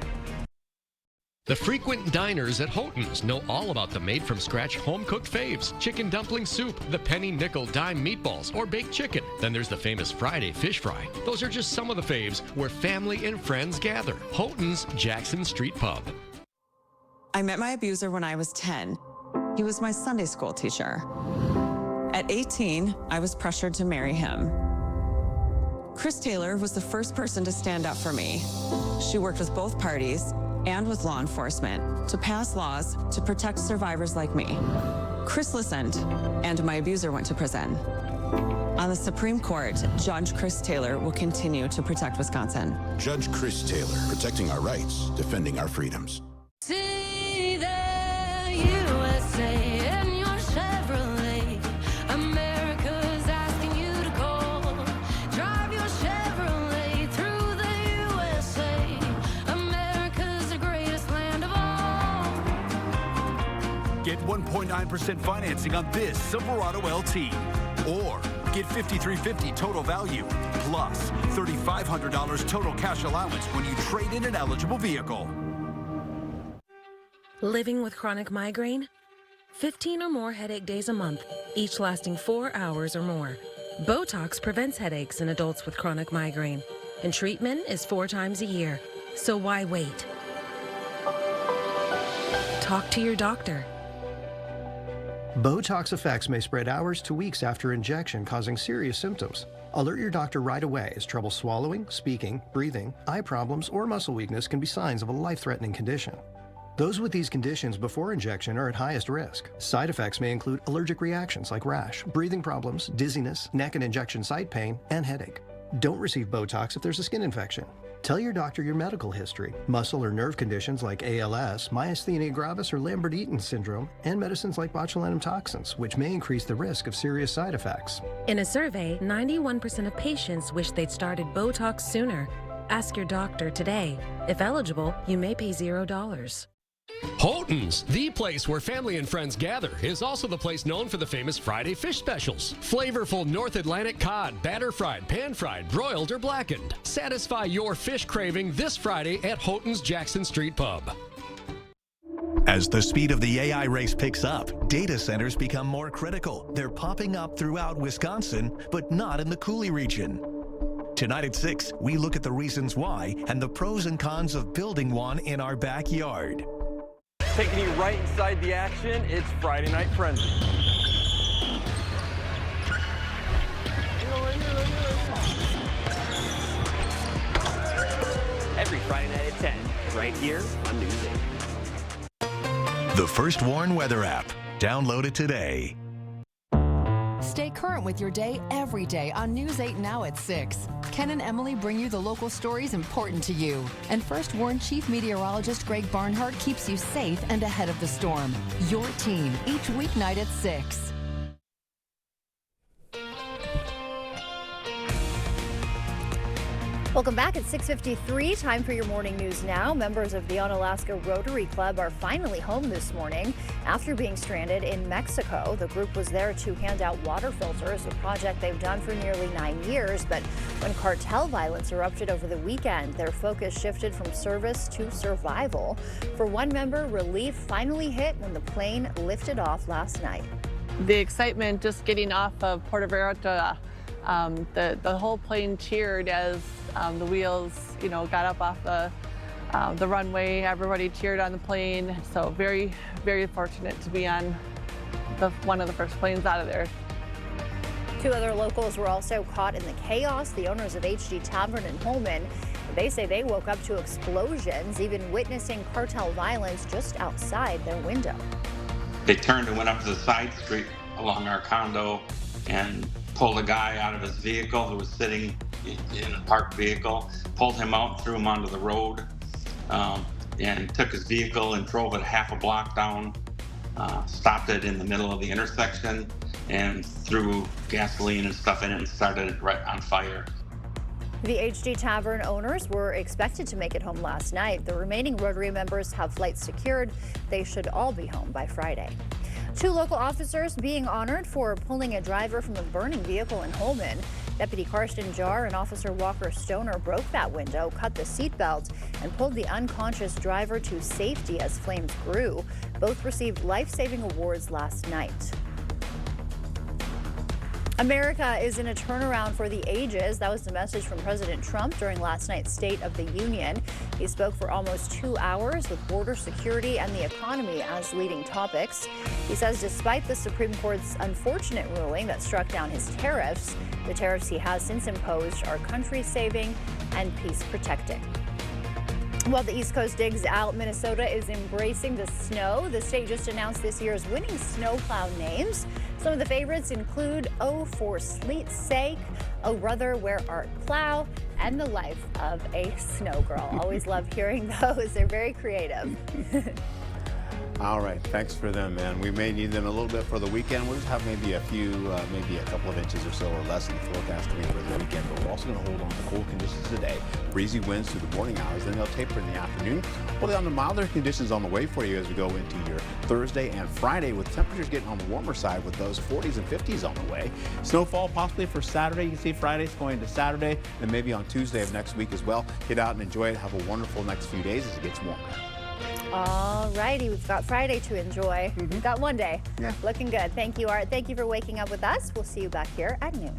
Speaker 6: The frequent diners at Houghton's know all about the made-from-scratch home-cooked faves. Chicken dumpling soup, the penny nickel dime meatballs, or baked chicken. Then there's the famous Friday fish fry. Those are just some of the faves where family and friends gather. Houghton's Jackson Street Pub.
Speaker 7: I met my abuser when I was 10. He was my Sunday school teacher. At 18, I was pressured to marry him. Chris Taylor was the first person to stand up for me. She worked with both parties and with law enforcement to pass laws to protect survivors like me. Chris listened, and my abuser went to prison. On the Supreme Court, Judge Chris Taylor will continue to protect Wisconsin.
Speaker 8: Judge Chris Taylor, protecting our rights, defending our freedoms.
Speaker 4: See the USA in your Chevrolet. America's asking you to call. Drive your Chevrolet through the USA. America's the greatest land of all.
Speaker 15: Get 1.9% financing on this Silverado LT. Or get $5,350 total value plus $3,500 total cash allowance when you trade in an eligible vehicle.
Speaker 16: Living with chronic migraine? 15 or more headache days a month, each lasting 4 hours or more. Botox prevents headaches in adults with chronic migraine, and treatment is 4 times a year. So why wait? Talk to your doctor.
Speaker 19: Botox effects may spread hours to weeks after injection, causing serious symptoms. Alert your doctor right away, as trouble swallowing, speaking, breathing, eye problems, or muscle weakness can be signs of a life-threatening condition. Those with these conditions before injection are at highest risk. Side effects may include allergic reactions like rash, breathing problems, dizziness, neck and injection site pain, and headache. Don't receive Botox if there's a skin infection. Tell your doctor your medical history, muscle or nerve conditions like ALS, myasthenia gravis or Lambert-Eaton syndrome, and medicines like botulinum toxins, which may increase the risk of serious side effects.
Speaker 16: In a survey, 91% of patients wish they'd started Botox sooner. Ask your doctor today. If eligible, you may pay $0.
Speaker 6: Houghton's, the place where family and friends gather, is also the place known for the famous Friday fish specials. Flavorful North Atlantic cod, batter fried, pan fried, broiled, or blackened. Satisfy your fish craving this Friday at Houghton's Jackson Street Pub.
Speaker 20: As the speed of the AI race picks up, data centers become more critical. They're popping up throughout Wisconsin, but not in the Coulee region. Tonight at 6, we look at the reasons why and the pros and cons of building one in our backyard.
Speaker 22: Taking you right inside the action, it's Friday Night Frenzy.
Speaker 27: Every Friday night at 10, right here on News 8.
Speaker 20: The First Warn Weather app. Download it today.
Speaker 28: Stay current with your day every day on News 8 Now at 6. Ken and Emily bring you the local stories important to you. And First Warn Chief Meteorologist Greg Barnhart keeps you safe and ahead of the storm. Your team, each weeknight at 6.
Speaker 3: Welcome back at 6:53. Time for your morning news now. Members of the Onalaska Rotary Club are finally home this morning after being stranded in Mexico. The group was there to hand out water filters, a project they've done for nearly 9 years. But when cartel violence erupted over the weekend, their focus shifted from service to survival. For one member, relief finally hit when the plane lifted off last night.
Speaker 31: The excitement just getting off of Puerto Vallarta, the whole plane cheered as the wheels, got up off the runway. Everybody cheered on the plane. So very, very fortunate to be on one of the first planes out of there.
Speaker 3: 2 other locals were also caught in the chaos. The owners of HG Tavern in Holmen, they say they woke up to explosions, even witnessing cartel violence just outside their window.
Speaker 9: They turned and went up to the side street along our condo and pulled a guy out of his vehicle who was sitting in a parked vehicle, pulled him out, threw him onto the road, and took his vehicle and drove it half a block down, stopped it in the middle of the intersection, and threw gasoline and stuff in it and started it right on fire.
Speaker 3: The HG Tavern owners were expected to make it home last night. The remaining Rotary members have flights secured. They should all be home by Friday. 2 local officers being honored for pulling a driver from a burning vehicle in Holmen. Deputy Karsten Jar and Officer Walker Stoner broke that window, cut the seatbelt, and pulled the unconscious driver to safety as flames grew. Both received life-saving awards last night. America is in a turnaround for the ages. That was the message from President Trump during last night's State of the Union. He spoke for almost 2 hours with border security and the economy as leading topics. He says despite the Supreme Court's unfortunate ruling that struck down his tariffs, the tariffs he has since imposed are country saving and peace protecting. While the East Coast digs out, Minnesota is embracing the snow. The state just announced this year's winning snowplow names. Some of the favorites include Oh for Sleet's Sake, Oh Brother Where Art Plow, and The Life of a Snow Girl. Always love hearing those. They're very creative.
Speaker 1: All right, thanks for them, man. We may need them a little bit for the weekend. We'll just have maybe maybe a couple of inches or so or less in the forecast for the weekend. But we're also going to hold on to cold conditions today. Breezy winds through the morning hours, then they'll taper in the afternoon. Holding on to milder conditions on the way for you as we go into your Thursday and Friday, with temperatures getting on the warmer side with those 40s and 50s on the way. Snowfall possibly for Saturday. You can see Friday's going to Saturday, and maybe on Tuesday of next week as well. Get out and enjoy it. Have a wonderful next few days as it gets warmer.
Speaker 3: All righty, we've got Friday to enjoy. We've got one day.
Speaker 1: Yeah.
Speaker 3: Looking good. Thank you, Art. Thank you for waking up with us. We'll see you back here at noon.